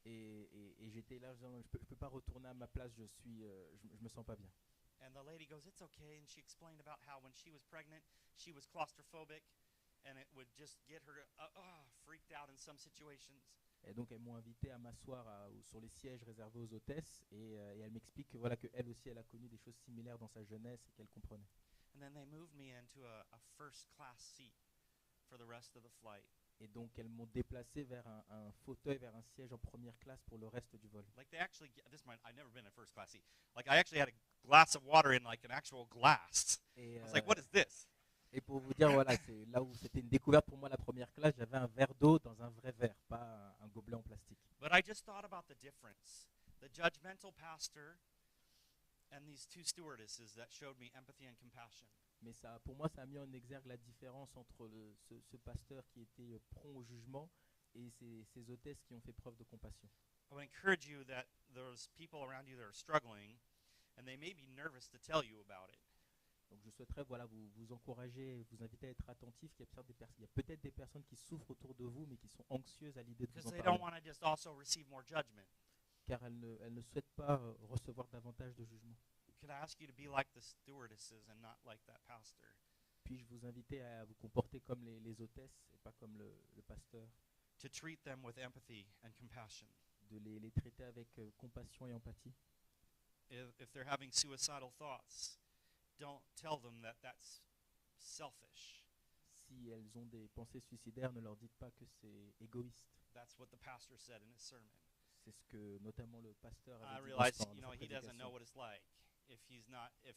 Et j'étais là, je peux pas retourner à ma place, je me sens pas bien. And the lady goes, it's okay. And she explained about how when she was pregnant, she was claustrophobic, and it would just get her freaked out in some situations. Et donc elles m'ont invité à m'asseoir sur les sièges réservés aux hôtesses et elle m'explique que que elle aussi elle a connu des choses similaires dans sa jeunesse et qu'elle comprenait. And then they moved me into a first class seat for the rest of the flight. Et donc elles m'ont déplacé vers un fauteuil, vers un siège en première classe pour le reste du vol. Like they actually, I've never been in a first class seat. Like I actually had a glass of water in like an actual glass. Et, I was like, what is this? et pour vous dire, c'est là où c'était une découverte pour moi la première classe, j'avais un verre d'eau dans un vrai verre, pas un gobelet en plastique. But I just thought about the difference. The judgmental pastor and these two stewardesses that showed me empathy and compassion. Mais pour moi, ça a mis en exergue la différence entre ce pasteur qui était prompt au jugement et ces hôtesses qui ont fait preuve de compassion. I would encourage you that there's people around you that are struggling, and they may be nervous to tell you about it. Donc je souhaiterais vous encourager, vous inviter à être attentifs. Il y a peut-être des personnes qui souffrent autour de vous, mais qui sont anxieuses à l'idée de vous Because en they don't parler. want to just also receive more judgment. car elle ne souhaite pas recevoir davantage de jugement. Could I ask you to be like the stewardesses and not like that pastor? Puis-je vous inviter à vous comporter comme les hôtesses et pas comme le pasteur, To treat them with empathy and compassion. de les traiter avec compassion et empathie. If they're having suicidal thoughts, don't tell them that that's selfish. Si elles ont des pensées suicidaires, ne leur dites pas que c'est égoïste. That's what the pastor said in his sermon. C'est ce que notamment le pasteur I avait dit realize, dans you sa know, he doesn't know prédication. what it's like. If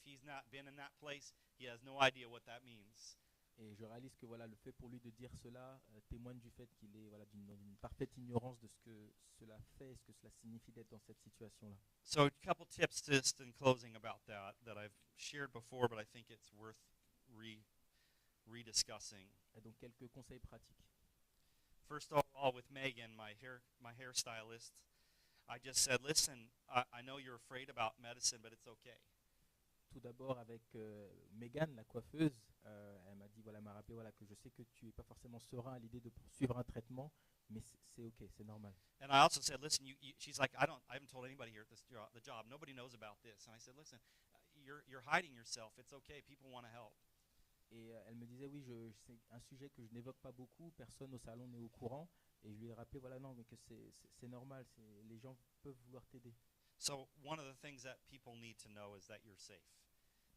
he's not been in that place, he has no idea what that means. Et je réalise que voilà, le fait pour lui de dire cela témoigne du fait qu'il est dans une parfaite ignorance de ce que cela fait, ce que cela signifie d'être dans cette situation-là. So a couple tips just in closing about that I've shared before, but I think it's worth rediscussing. Et donc quelques conseils pratiques. First of all, with Megan, my hairstylist, I just said, listen, I know you're afraid about medicine, but it's okay. Tout d'abord avec Megan, la coiffeuse, elle m'a dit, voilà, elle m'a rappelé voilà, que je sais que tu n'es pas forcément serein à l'idée de poursuivre un traitement, mais c'est ok, c'est normal. And I also said, listen, she's like, I haven't told anybody here at the job. Nobody knows about this. And I said, listen, you're hiding yourself. It's okay. People want to help. Et elle me disait, oui, c'est un sujet que je n'évoque pas beaucoup, personne au salon n'est au courant. Et je lui ai rappelé, voilà, non, mais que c'est normal, les gens peuvent vouloir t'aider. So one of the things that people need to know is that you're safe.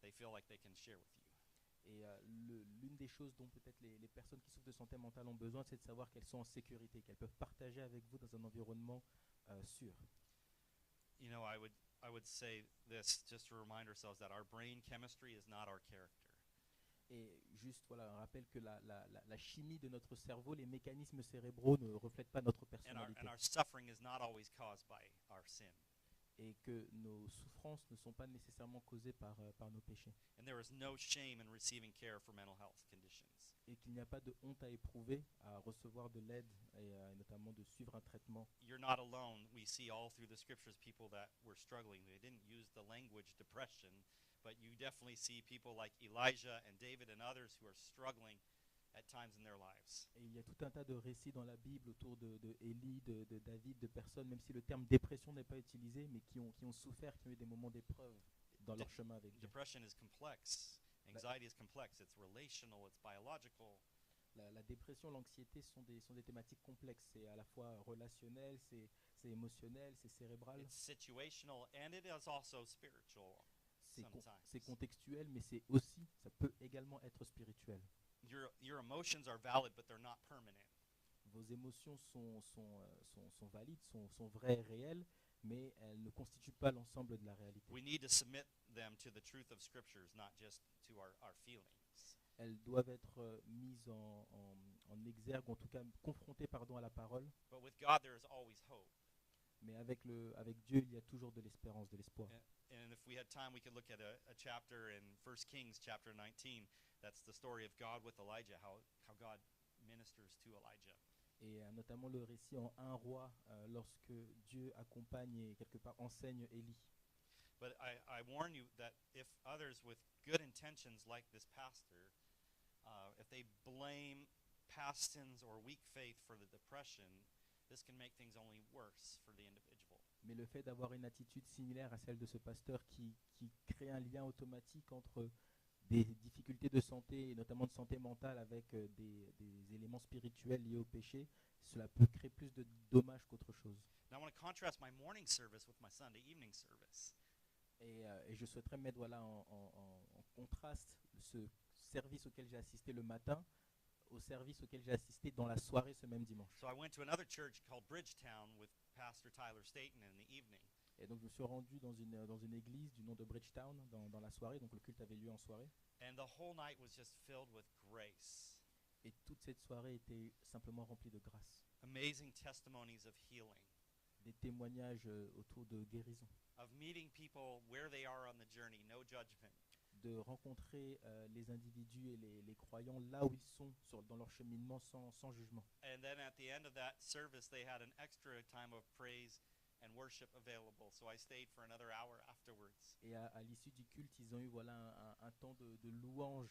They feel like they can share with you. Et l'une des choses dont peut-être les personnes qui souffrent de santé mentale ont besoin, c'est de savoir qu'elles sont en sécurité, qu'elles peuvent partager avec vous dans un environnement sûr. You know, I would say this just to remind ourselves that our brain chemistry is not our character. Et juste, voilà, un rappel que la chimie de notre cerveau, les mécanismes cérébraux ne reflètent pas notre And personnalité. our suffering is not always caused by our sin. Et que nos souffrances ne sont pas nécessairement causées par nos péchés. And there is no shame in receiving care for mental health conditions. Et qu'il n'y a pas de honte à éprouver, à recevoir de l'aide et notamment de suivre un traitement. You're not alone. We see all through the scriptures people that were struggling. They didn't use the language depression, but you definitely see people like Elijah and David and others who are struggling at times in their lives. Et il y a tout un tas de récits dans la Bible autour de Élie, de David, de personnes, même si le terme dépression n'est pas utilisé, mais qui ont souffert, qui ont eu des moments d'épreuve dans leur chemin avec Dieu. Depression is complex. Anxiety is complex. It's relational. It's biological. La dépression, l'anxiété sont des thématiques complexes. C'est à la fois relationnel, c'est émotionnel, c'est cérébral. It's situational, and it is also spiritual C'est sometimes. contextuel, mais ça peut également être spirituel. Your emotions are valid, but they're not permanent. Vos émotions sont valides, sont vraies et réelles, mais elles ne constituent pas l'ensemble de la réalité. We need to submit them to the truth of scriptures, not just to our feelings. Elles doivent être mises en exergue, en tout cas confrontées à la parole. But with God, there is always hope. Mais avec Dieu, il y a toujours de l'espérance, de l'espoir. And if we had time, we could look at a chapter in 1 Kings chapter 19. That's the story of God with Elijah, how God ministers to Elijah. Et notamment le récit en 1 roi, lorsque Dieu accompagne et quelque part enseigne Élie. But I warn you that if others with good intentions like this pastor, if they blame past sins or weak faith for the depression, this can make things only worse for the individual. Mais le fait d'avoir une attitude similaire à celle de ce pasteur qui crée un lien automatique entre des difficultés de santé, et notamment de santé mentale, avec des éléments spirituels liés au péché, cela peut créer plus de dommages qu'autre chose. Now I want to contrast my morning service with my Sunday evening service. Et je souhaiterais mettre en contraste ce service auquel j'ai assisté le matin au service auquel j'ai assisté dans la soirée ce même dimanche. So I went to another church called Bridgetown with Pastor Tyler Staton in the evening. Et donc je me suis rendu dans une église du nom de Bridgetown dans la soirée, donc le culte avait lieu en soirée. And the whole night was just filled with grace. Et toute cette soirée était simplement remplie de grâce. Amazing testimonies of healing, Des témoignages autour de guérison, of meeting people where they are on the journey, no judgment. de rencontrer les individus et les croyants là où ils sont dans leur cheminement sans jugement. And then at the end of that service, they had an extra time of praise and worship available. So I stayed for another hour afterwards. Et à l'issue du culte, ils ont eu un temps de louange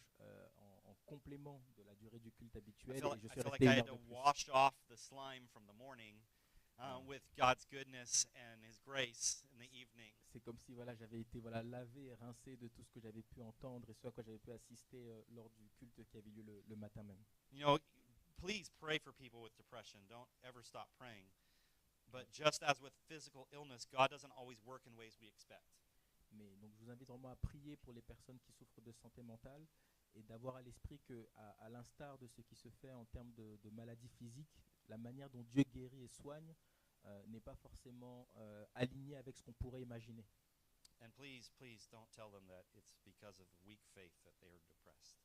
en complément de la durée du culte I habituel. feel Et je like, suis I feel like resté I une had heure to de plus. wash off the slime from the morning with God's goodness and His grace in the evening. C'est comme si voilà, j'avais été voilà, lavé et rincé de tout ce que j'avais pu entendre et ce à quoi j'avais pu assister lors du culte qui avait lieu le matin même. You know, please pray for people with depression. Don't ever stop praying. But just as with physical illness, God doesn't always work in ways we expect. Mais donc je vous invite vraiment à prier pour les personnes qui souffrent de santé mentale et d'avoir à l'esprit que, à l'instar de ce qui se fait en termes de maladies physiques, la manière dont Dieu guérit et soigne n'est pas forcément alignée avec ce qu'on pourrait imaginer. And please, please don't tell them that it's because of weak faith that they are depressed.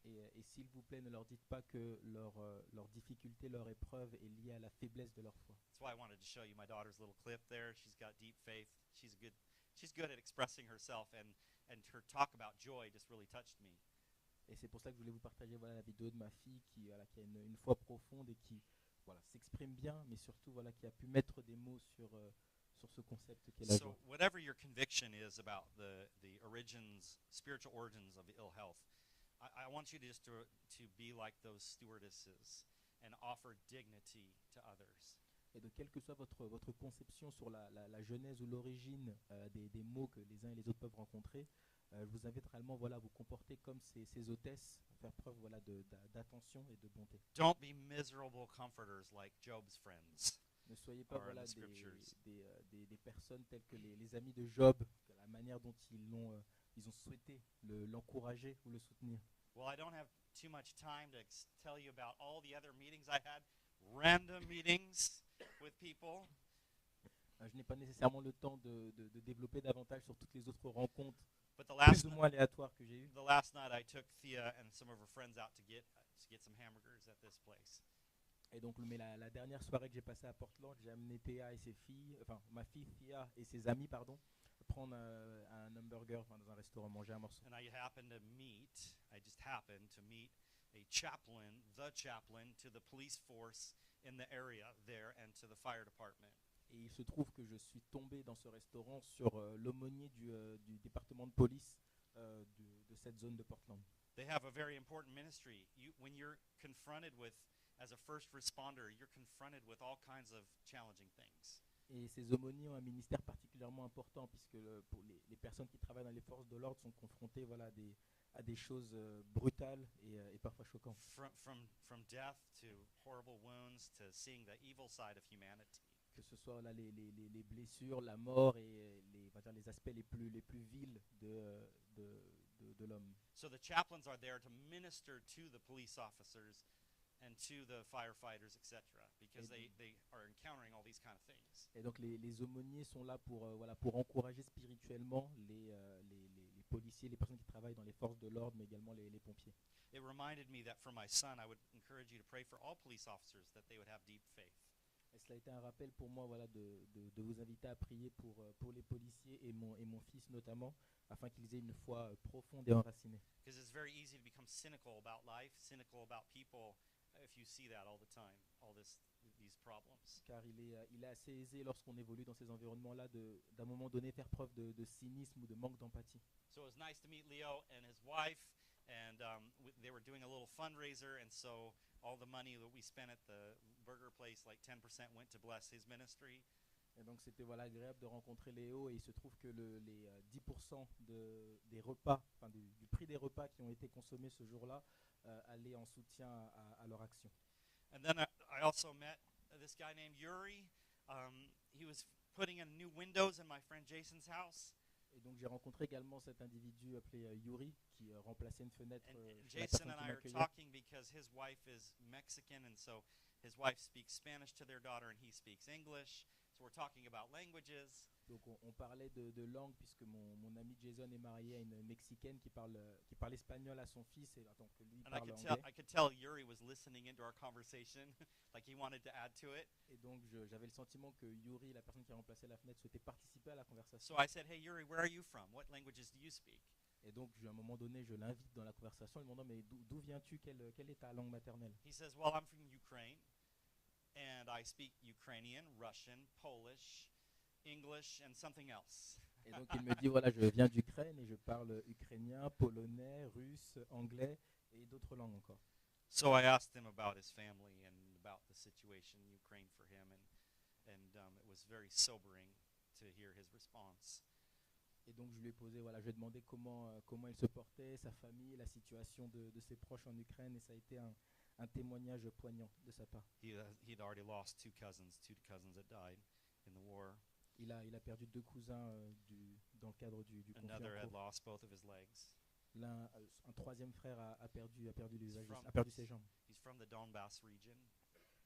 Et s'il vous plaît, ne leur dites pas que leur difficulté, leur épreuve est liée à la faiblesse de leur foi. That's why I wanted to show you my daughter's little clip there. She's got deep faith. She's good at expressing herself, and her talk about joy just really touched me. Et c'est pour ça que je voulais vous partager voilà, la vidéo de ma fille qui a une foi profonde et qui voilà, s'exprime bien, mais surtout voilà, qui a pu mettre des mots sur ce concept qu'est la joie. So whatever your conviction is about the spiritual origins of ill health, I want you just to be like those stewardesses and offer dignity to others. Et donc, quelle que soit votre conception sur la genèse ou l'origine des mots que les uns et les autres peuvent rencontrer, je vous invite réellement voilà, à vous comporter comme ces hôtesses, à faire preuve voilà, d'attention et de bonté. Don't be miserable comforters like Job's friends. Ne soyez pas Or in voilà, the scriptures. des personnes telles que les amis de Job, la manière dont ils ont souhaité l'encourager ou le soutenir. Well, I don't have too much time to tell you about all the other meetings I had, random meetings with people. Je n'ai pas nécessairement le temps de développer davantage sur toutes les autres rencontres But plus ou moins aléatoires que j'ai eues. the last night I took Thea and some of her friends out to get some hamburgers at this place. Et donc, mais la dernière soirée que j'ai passée à Portland, j'ai amené Théa et ses filles, enfin ma fille Thea et ses amis, pardon, prendre un hamburger dans un restaurant, manger un morceau. And I just happened to meet a chaplain, the chaplain to the police force in the area there and to the fire department. Et il se trouve que je suis tombé dans ce restaurant sur l'aumônier du département de police de cette zone de Portland. They have a very important ministry. When you're confronted with, as a first responder, you're confronted with all kinds of challenging things. Et ces aumôniers ont un ministère particulièrement important puisque pour les personnes qui travaillent dans les forces de l'ordre sont confrontées voilà, à des choses brutales et parfois choquantes. From death to horrible wounds to seeing the evil side of humanity. Que ce soit là, les blessures, la mort et les aspects les plus vils de l'homme. So the chaplains are there to minister to the police officers and to the firefighters, etc., because they are encountering all these kind of things. Et donc les aumôniers sont là pour encourager spirituellement les policiers, les personnes qui travaillent dans les forces de l'ordre, mais également les pompiers. It reminded me that for my son, I would encourage you to pray for all police officers that they would have deep faith. Et cela a été un rappel pour moi voilà, de vous inviter à prier pour les policiers et mon fils notamment, afin qu'ils aient une foi profonde et enracinée. Because it's very easy to become cynical about life, cynical about people, if you see that all the time, these problems. Car il est assez aisé lorsqu'on évolue dans ces environnements-là d'un moment donné faire preuve de cynisme ou de manque d'empathie. So it was nice to meet Leo and his wife, and they were doing a little fundraiser, and so all the money that we spent at the burger place, like 10% went to bless his ministry. Et donc c'était voilà, agréable de rencontrer Léo et il se trouve que les 10% des repas, enfin du prix des repas qui ont été consommés ce jour-là allaient en soutien à leur action. And then I also met this guy named Yuri. He was putting in new windows in my friend Jason's house. Et donc j'ai rencontré également cet individu appelé Yuri qui remplaçait une fenêtre. And chez la Jason personne and qui I are m'accueillait. talking because his wife is Mexican, and so his wife speaks Spanish to their daughter, and he speaks English. So we're talking about languages. Donc on parlait de langue puisque mon ami Jason est marié à une Mexicaine qui parle espagnol à son fils et donc lui And parle anglais. I could tell Yuri was listening into our conversation, like he wanted to add to it. Et donc j'avais le sentiment que Yuri, la personne qui a remplacé la fenêtre, souhaitait participer à la conversation. So I said, "Hey Yuri, where are you from? What languages do you speak?" Et donc à un moment donné, je l'invite dans la conversation, en lui demandant mais d'où viens-tu, quelle est ta langue maternelle? He says, "Well, I'm from Ukraine, and I speak Ukrainian, Russian, Polish, English, and something else." Et donc il me dit voilà, je viens d'Ukraine et je parle ukrainien, polonais, russe, anglais et d'autres langues encore. So I asked him about his family and about the situation in Ukraine for him, and it was very sobering to hear his response. Et donc je lui ai posé, voilà, je lui ai demandé comment il se portait, sa famille, la situation de ses proches en Ukraine, et ça a été un témoignage poignant de sa part. He'd already lost two cousins that died in the war. Il a perdu 2 cousins dans le cadre du conflit en Another had cours. lost both of his legs. Un troisième frère a perdu From- a perdu ses jambes. He's from the Donbass region,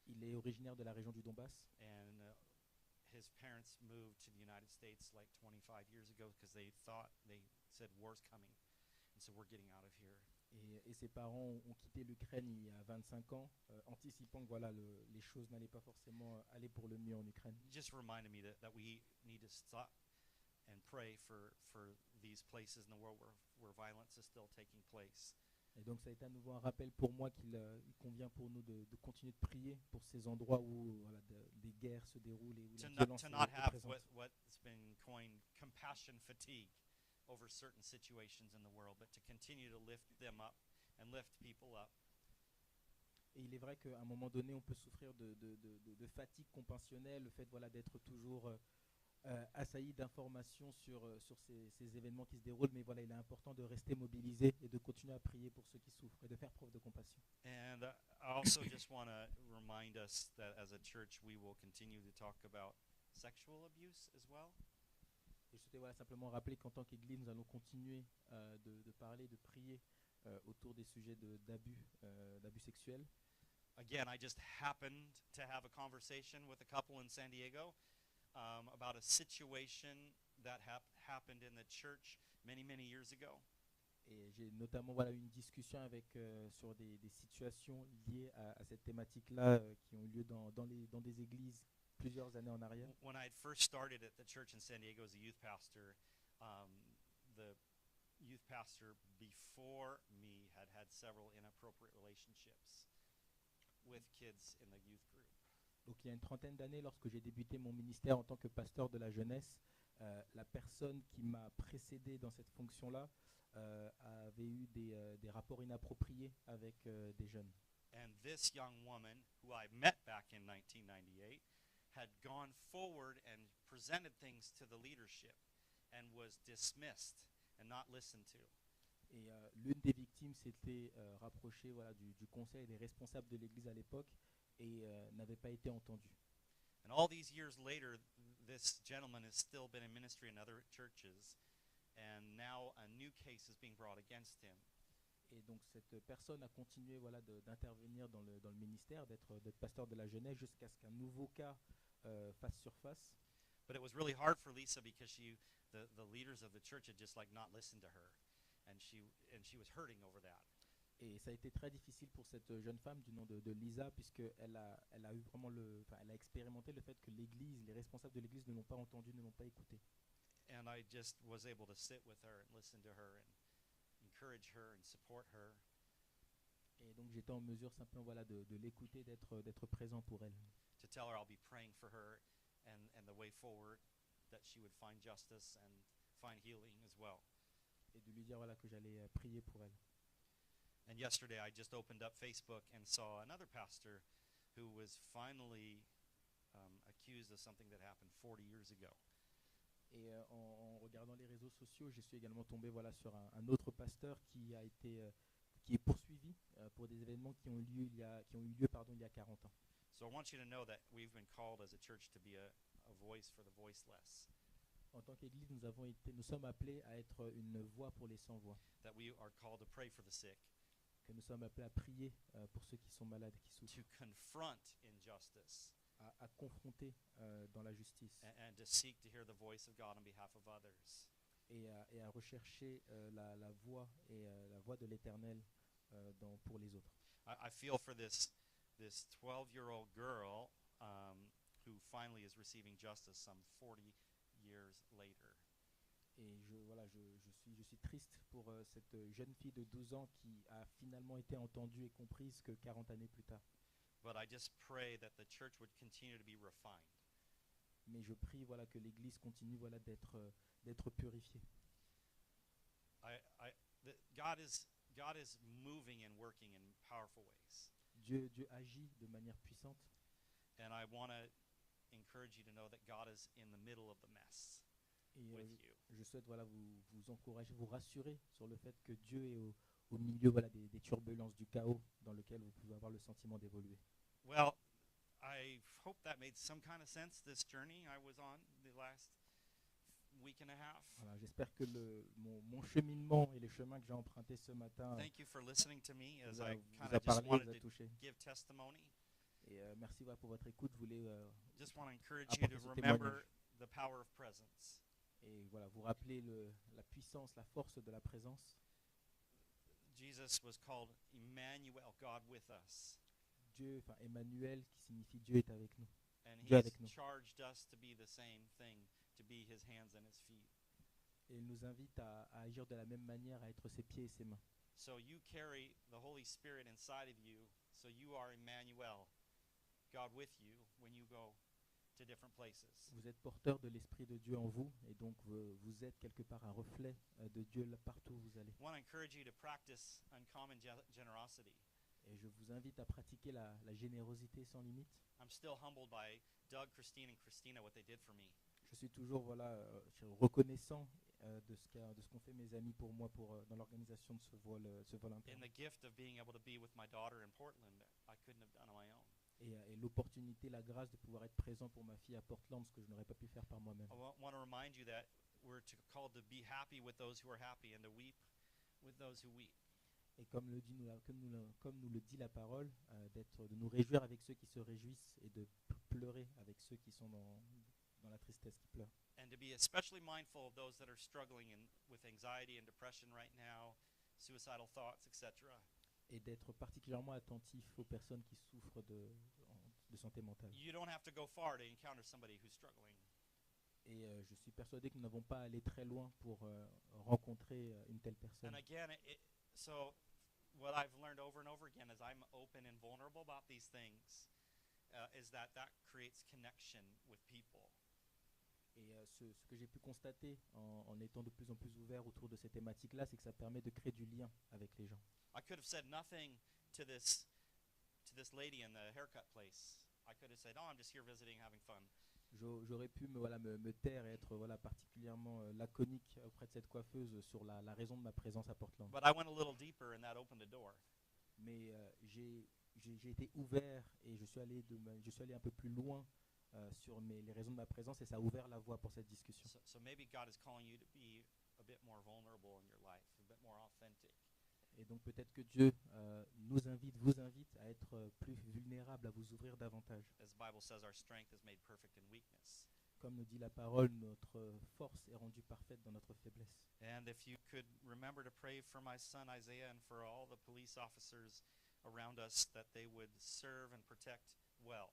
Il est originaire de la région du Donbass. and his parents moved to the United States like 25 years ago because they said war's coming, and so we're getting out of here. Et ses parents ont quitté l'Ukraine il y a 25 ans, anticipant que voilà, les choses n'allaient pas forcément aller pour le mieux en Ukraine. It just reminded me that we need to stop and pray for these places in the world where violence is still taking place. Et donc ça a été à nouveau un rappel pour moi qu'il convient pour nous de continuer de prier pour ces endroits où voilà, des guerres se déroulent et où la violence To est not have présente. what's been coined compassion fatigue over certain situations in the world, but to continue to lift them up and lift people up. Et il est vrai qu'à un moment donné, on peut souffrir de fatigue compassionnelle, le fait voilà, d'être toujours assailli d'informations sur ces événements qui se déroulent, mais voilà, il est important de rester mobilisé et de continuer à prier pour ceux qui souffrent et de faire preuve de compassion. And I also just want to remind us that as a church, we will continue to talk about sexual abuse as well. Et je souhaitais voilà, simplement rappeler qu'en tant qu'Église, nous allons continuer de parler, de prier autour des sujets d'abus sexuels. Again, I just happened to have a conversation with a couple in San Diego about a situation that happened in the church many years ago. Et j'ai notamment voilà, eu une discussion sur des situations liées à cette thématique-là qui ont eu lieu dans des églises plusieurs années en arrière. When I had first started at the church in San Diego as a youth pastor, the youth pastor before me had several inappropriate relationships with kids in the youth group. Donc il y a une trentaine d'années, lorsque j'ai débuté mon ministère en tant que pasteur de la jeunesse, la personne qui m'a précédé dans cette fonction-là avait eu des rapports inappropriés avec des jeunes. And this young woman, who I met back in 1998, had gone forward and presented things to the leadership and was dismissed and not listened to. Et l'une des victimes s'était rapprochée voilà, du conseil des responsables de l'Église à l'époque et n'avait pas été entendue. And all these years later, this gentleman has still been in ministry in other churches, and now a new case is being brought against him. Et donc cette personne a continué voilà, d'intervenir dans le ministère, d'être pasteur de la jeunesse jusqu'à ce qu'un nouveau cas fasse surface. But it was really hard for Lisa because the leaders of the church had just like not listened to her, and she was hurting over that. Et ça a été très difficile pour cette jeune femme du nom de Lisa, puisqu'elle a eu vraiment elle a expérimenté le fait que l'Église, les responsables de l'Église ne l'ont pas entendue, ne l'ont pas écoutée. And I just was able to sit with her and listen to her and encourage her and support her. Et donc j'étais en mesure simplement voilà, de l'écouter, d'être présent pour elle. To tell her I'll be praying for her and the way forward, that she would find justice and find healing as well. Et de lui dire voilà, que j'allais prier pour elle. And yesterday I just opened up Facebook and saw another pastor who was finally accused of something that happened 40 years ago. Et en regardant les réseaux sociaux, je suis également tombé voilà, sur un autre pasteur qui est poursuivi pour des événements qui ont eu lieu il y a 40 ans. So I want you to know that we've been called as a church to be a voice for the voiceless. En tant qu'Église, nous sommes appelés à être une voix pour les sans-voix, That we are called to pray for the sick, que nous sommes appelés à prier pour ceux qui sont malades, qui souffrent, to confront injustice, à confronter dans la justice and to seek to hear the voice of God on behalf of others. et à rechercher la voix de l'Éternel pour les autres. I feel for this 12-year-old girl who finally is receiving justice some 40 years later. Et je suis triste pour cette jeune fille de 12 ans qui a finalement été entendue et comprise que 40 années plus tard. But I just pray that the church would continue to be refined. Mais je prie voilà, que l'Église continue voilà, d'être purifiée. God is moving and working in powerful ways. Dieu agit de manière puissante. And I want to encourage you to know that God is in the middle of the mess Et with you. je souhaite voilà, vous encourager, vous rassurer sur le fait que Dieu est au milieu voilà, des turbulences, du chaos dans lequel vous pouvez avoir le sentiment d'évoluer. Well, I hope that made some kind of sense, this journey I was on the last week and a half. Voilà, j'espère que mon cheminement et les chemins que j'ai empruntés ce matin Thank you for listening to me as vous a, I vous kind a of just parlé, vous wanted a to touché. give testimony. Et merci voilà, pour votre écoute. Je voulais Just want to encourage you apporter to ce remember témoignage. the power of presence. Et voilà, vous rappeler la puissance, la force de la présence. Jesus was called Emmanuel, God with us. Dieu, enfin Emmanuel, qui signifie Dieu est avec nous. And Dieu he's avec nous. charged us to be the same thing, to be his hands and his feet. Et il nous invite à agir de la même manière, à être ses pieds et ses mains. So you carry the Holy Spirit inside of you, so you are Emmanuel, God with you when you go to different places. Vous êtes porteur de l'Esprit de Dieu en vous, et donc vous êtes quelque part un reflet de Dieu là, partout où vous allez. I want to encourage you to practice uncommon generosity. Et je vous invite à pratiquer la générosité sans limite. I'm still humbled by Doug, Christine, and Christina, what they did for me. Je suis toujours voilà, reconnaissant de ce qu'ont fait mes amis pour moi dans l'organisation de ce vol interne. In the gift of being able to be with my daughter in Portland, I couldn't have done on my own. Et l'opportunité, la grâce de pouvoir être présent pour ma fille à Portland, ce que je n'aurais pas pu faire par moi-même. I want to remind you that we're called to be happy with those who are happy and to weep with those who weep. Et comme nous le dit la parole, de nous réjouir avec ceux qui se réjouissent et de pleurer avec ceux qui sont dans la tristesse, qui pleurent. And to be especially mindful of those that are struggling with anxiety and depression right now, suicidal thoughts, etc. Et d'être particulièrement attentif aux personnes qui souffrent de santé mentale. You don't have to go far to encounter somebody who's struggling. Et je suis persuadé que nous n'avons pas à aller très loin pour rencontrer une telle personne. And again, so what I've learned over and over again as I'm open and vulnerable about these things is that creates connection with people. Et ce que j'ai pu constater en étant de plus en plus ouvert autour de ces thématiques-là, c'est que ça permet de créer du lien avec les gens. I could have said nothing to this lady in the haircut place. I could have said, "Oh, I'm just here visiting, having fun." J'aurais pu me taire et être particulièrement laconique auprès de cette coiffeuse sur la raison de ma présence à Portland. But I went a little deeper and that opened a door. Mais j'ai été ouvert et je suis allé un peu plus loin sur les raisons de ma présence, et ça a ouvert la voie pour cette discussion. So maybe God is calling you to be a bit more vulnerable in your life, a bit more authentic. Et donc peut-être que Dieu vous invite à être plus vulnérable, à vous ouvrir davantage. As the Bible says, our strength is made perfect in weakness. Comme nous dit la parole, notre force est rendue parfaite dans notre faiblesse. And if you could remember to pray for my son Isaiah and for all the police officers around us, that they would serve and protect well.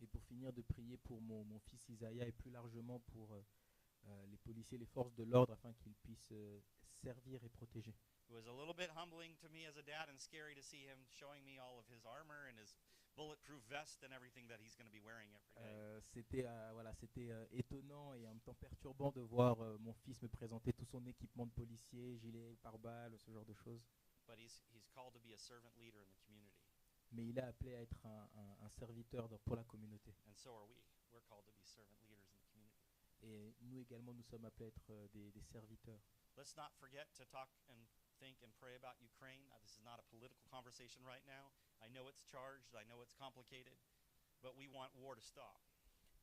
Et pour finir, de prier pour mon fils Isaiah et plus largement pour les policiers, les forces de l'ordre, afin qu'ils puissent servir et protéger. It was a little bit humbling to me as a dad and scary to see him showing me all of his armor and his bulletproof vest and everything that he's going to be wearing every day. C'était étonnant et en même temps perturbant de voir mon fils me présenter tout son équipement de policier, gilet pare-balles, ce genre de choses. But he's called to be a servant leader in the community. Mais il est appelé à être un serviteur pour la communauté. And so are we. We're called to be servant leaders in the community. Et nous également, nous sommes appelés à être des serviteurs. Let's not forget to talk and think and pray about Ukraine. This is not a political conversation right now. I know it's charged, I know it's complicated, but we want war to stop.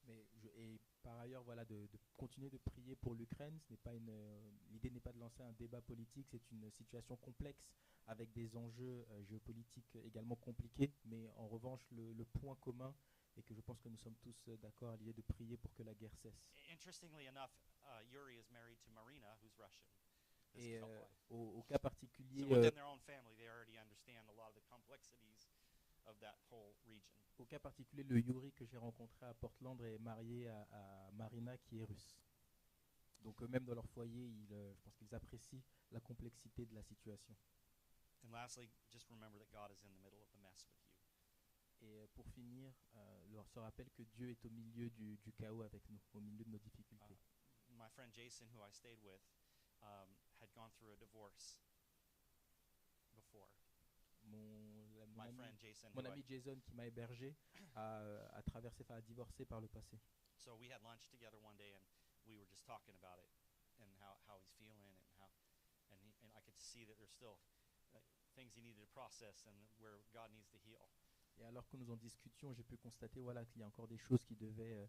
Et par ailleurs, de continuer de prier pour l'Ukraine. L'idée n'est pas de lancer un débat politique, c'est une situation complexe avec des enjeux géopolitiques également compliqués. Mais en revanche, le point commun est que je pense que nous sommes tous d'accord à l'idée de prier pour que la guerre cesse. Interestingly enough, Yuri is married to Marina, who's Russian. This Et couple. au cas particulier, So within their own family, they already understand a lot of the complexities of that whole region. au cas particulier, le Yuri que j'ai rencontré à Portland est marié à Marina, qui est russe. Donc même dans leur foyer, je pense qu'ils apprécient la complexité de la situation. And lastly, just remember that God is in the middle of the mess with you. Et pour finir, se rappelle que Dieu est au milieu du chaos avec nous, au milieu de nos difficultés. My friend Jason, who I stayed with, had gone through a divorce before. Mon mon my ami, friend Jason, mon who I- ami Jason qui m'a hébergé a traversé, enfin a divorcé par le passé. so we had lunch together one day, and we were just talking about it and how he's feeling and I could see that there's still things he needed to process and where God needs to heal. Et alors que nous en discutions, j'ai pu constater voilà, qu'il y a encore des choses qu'il devait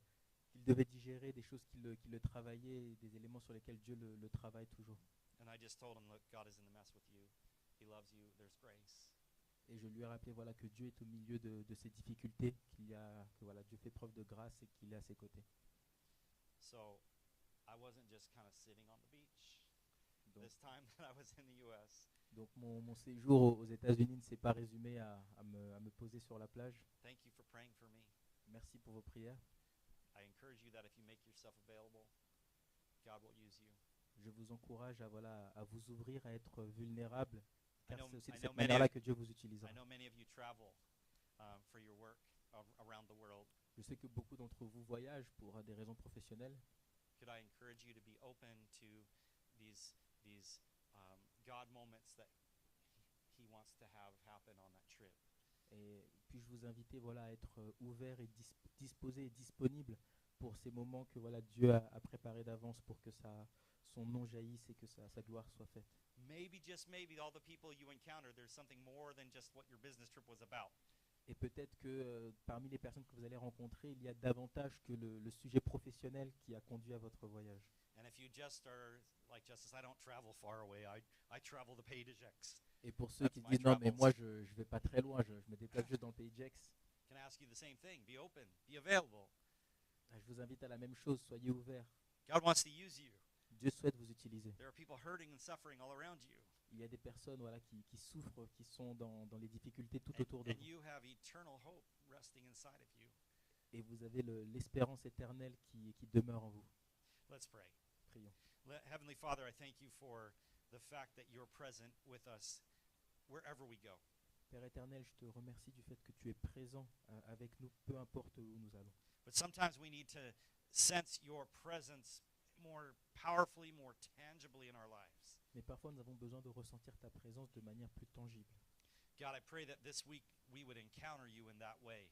digérer, des choses qui le travaillaient, et des éléments sur lesquels Dieu le travaille toujours. And I just told him, look, God is in the mess with you. He loves you. There's grace. Et je lui ai rappelé voilà, que Dieu est au milieu de ces difficultés, que voilà, Dieu fait preuve de grâce et qu'il est à ses côtés. So I wasn't just kind of sitting on the beach Donc, this time that I was in the U.S. donc mon séjour aux États-Unis ne s'est pas résumé à me poser sur la plage. Thank you for praying for me. Merci pour vos prières. I encourage you that if you make yourself available, God will use you. Je vous encourage à vous ouvrir, à être vulnérable, car I know- c'est aussi de I cette know many manière-là of- que Dieu vous utilisera. I know many of you travel for your work around the world. Je sais que beaucoup d'entre vous voyagent pour des raisons professionnelles. Could I encourage you to be open to these God moments that He wants to have happen on that trip? Et puis-je vous inviter voilà, à être ouvert et disposé et disponible pour ces moments que voilà, Dieu a préparés d'avance pour que son nom jaillisse et que sa gloire soit faite. Maybe, just maybe, all the people you encounter, there's something more than just what your business trip was about. Et peut-être que parmi les personnes que vous allez rencontrer, il y a davantage que le sujet professionnel qui a conduit à votre voyage. And if you just are like Justice, I don't travel far away. I travel the Pays de Gex. Et pour ceux That's qui my disent non mais travels. moi je ne vais pas très loin, je me déplace juste dans le pays de Gex, Can I ask you the same thing? Be open, be available. je vous invite à la même chose, soyez ouverts. God wants to use you. Dieu souhaite vous utiliser. There are people hurting and suffering all around you. Il y a des personnes voilà, qui souffrent, qui sont dans les difficultés tout And, autour de and vous. you have eternal hope resting inside of you. Et vous avez l'espérance éternelle qui demeure en vous. Let's pray. Prions. Heavenly Father, I thank you for the fact that you're present with us wherever we go. Père éternel, je te remercie du fait que tu es présent avec nous, peu importe où nous allons. But sometimes we need to sense your presence more powerfully, more tangibly in our lives. Mais parfois, nous avons besoin de ressentir ta présence de manière plus tangible. God, I pray that this week we would encounter you in that way.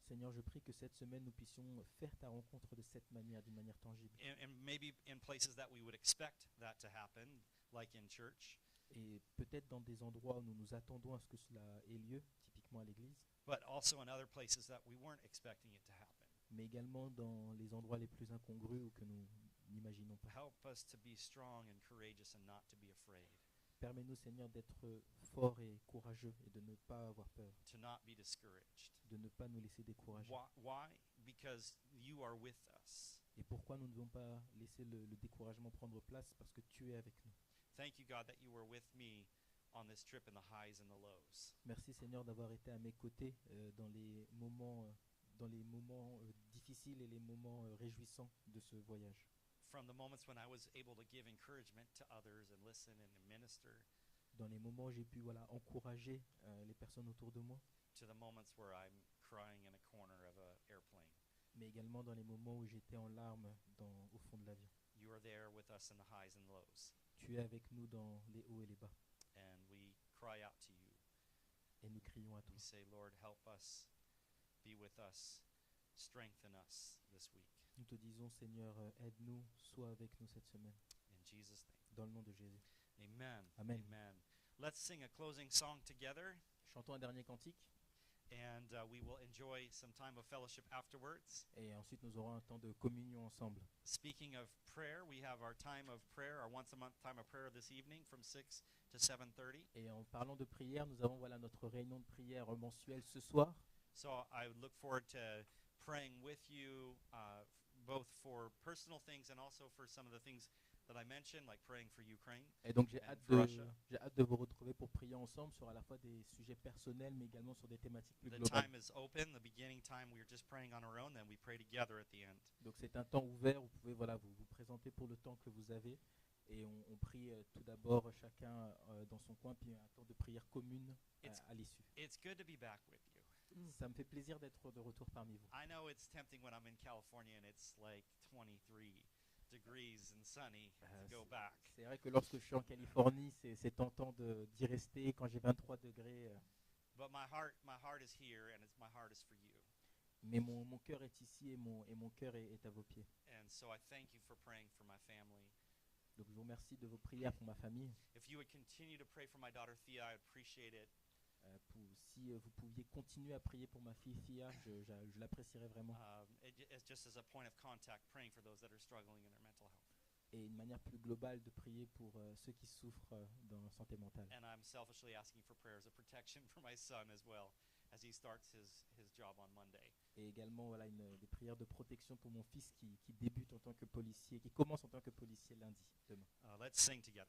Seigneur, je prie que cette semaine, nous puissions faire ta rencontre de cette manière, d'une manière tangible. And maybe in places that we would expect that to happen, like in church, Et peut-être dans des endroits où nous nous attendons à ce que cela ait lieu, typiquement à l'église, but also in other places that we weren't expecting it to happen. mais également dans les endroits les plus incongrus ou que nous n'imaginons pas. Help us to be strong and courageous and not to be afraid, Permets-nous, Seigneur, d'être forts et courageux et de ne pas avoir peur, to not be discouraged. de ne pas nous laisser décourager. Why? Because you are with us. Et pourquoi nous ne devons pas laisser le découragement prendre place? Parce que tu es avec nous. Thank you, God, that you were with me on this trip in the highs and the lows. Merci, Seigneur, d'avoir été à mes côtés dans les moments difficiles et les moments réjouissants de ce voyage. From the moments when I was able to give encouragement to others and listen and minister, Dans les moments où j'ai pu encourager les personnes autour de moi, to the moments where I'm crying in a corner of an airplane. mais également dans les moments où j'étais en larmes au fond de l'avion. You are there with us in the highs and lows. Tu es avec nous dans les hauts et les bas. And we cry out to you. Et nous crions à toi. We say, Lord, help us, be with us, strengthen us this week. Nous te disons, Seigneur, aide-nous, sois avec nous cette semaine. In Jesus' name. Dans le nom de Jésus. Amen. Amen. Amen. Let's sing a closing song together, Chantons un dernier cantique and we will enjoy some time of fellowship afterwards. et ensuite nous aurons un temps de communion ensemble. Speaking of prayer, we have our time of prayer, our once a month time of prayer this evening from 6 to 7:30. Et en parlant de prière, nous avons notre réunion de prière mensuelle ce soir. So I would look forward to praying with you, both for personal things and also for some of the things that I mentioned, like praying for Ukraine. Et donc j'ai And hâte, for Russia. j'ai hâte de vous retrouver pour prier ensemble sur à la fois des sujets personnels mais également sur des thématiques plus The globales. time is open. The beginning time, we are just praying on our own, then we pray together at the end. Donc c'est un temps ouvert, vous pouvez vous présenter pour le temps que vous avez et on prie tout d'abord chacun dans son coin puis un temps de prière commune à l'issue. It's good to be back with you. Ça me fait plaisir d'être de retour parmi vous. I know it's tempting when I'm in California and it's like 23 degrees and sunny to go back. C'est vrai que lorsque je suis en Californie, c'est tentant d'y rester quand j'ai 23 degrés. But my heart is here, and my heart is for you. Mais mon cœur est ici et mon cœur est à vos pieds. And so I thank you for praying for my family. Donc je vous remercie de vos prières pour ma famille. If you would continue to pray for my daughter Thea, I'd appreciate it. Si vous pouviez continuer à prier pour ma fille Thea, je l'apprécierais vraiment. It's just as a point of contact, praying for those that are struggling in their mental health. Et une manière plus globale de prier pour ceux qui souffrent dans la santé mentale. And I'm selfishly asking for prayers of protection for my son as well, as he starts his job on Monday. Et également voilà, des prières de protection pour mon fils qui débute en tant que policier, qui commence en tant que policier lundi, demain. Let's sing together.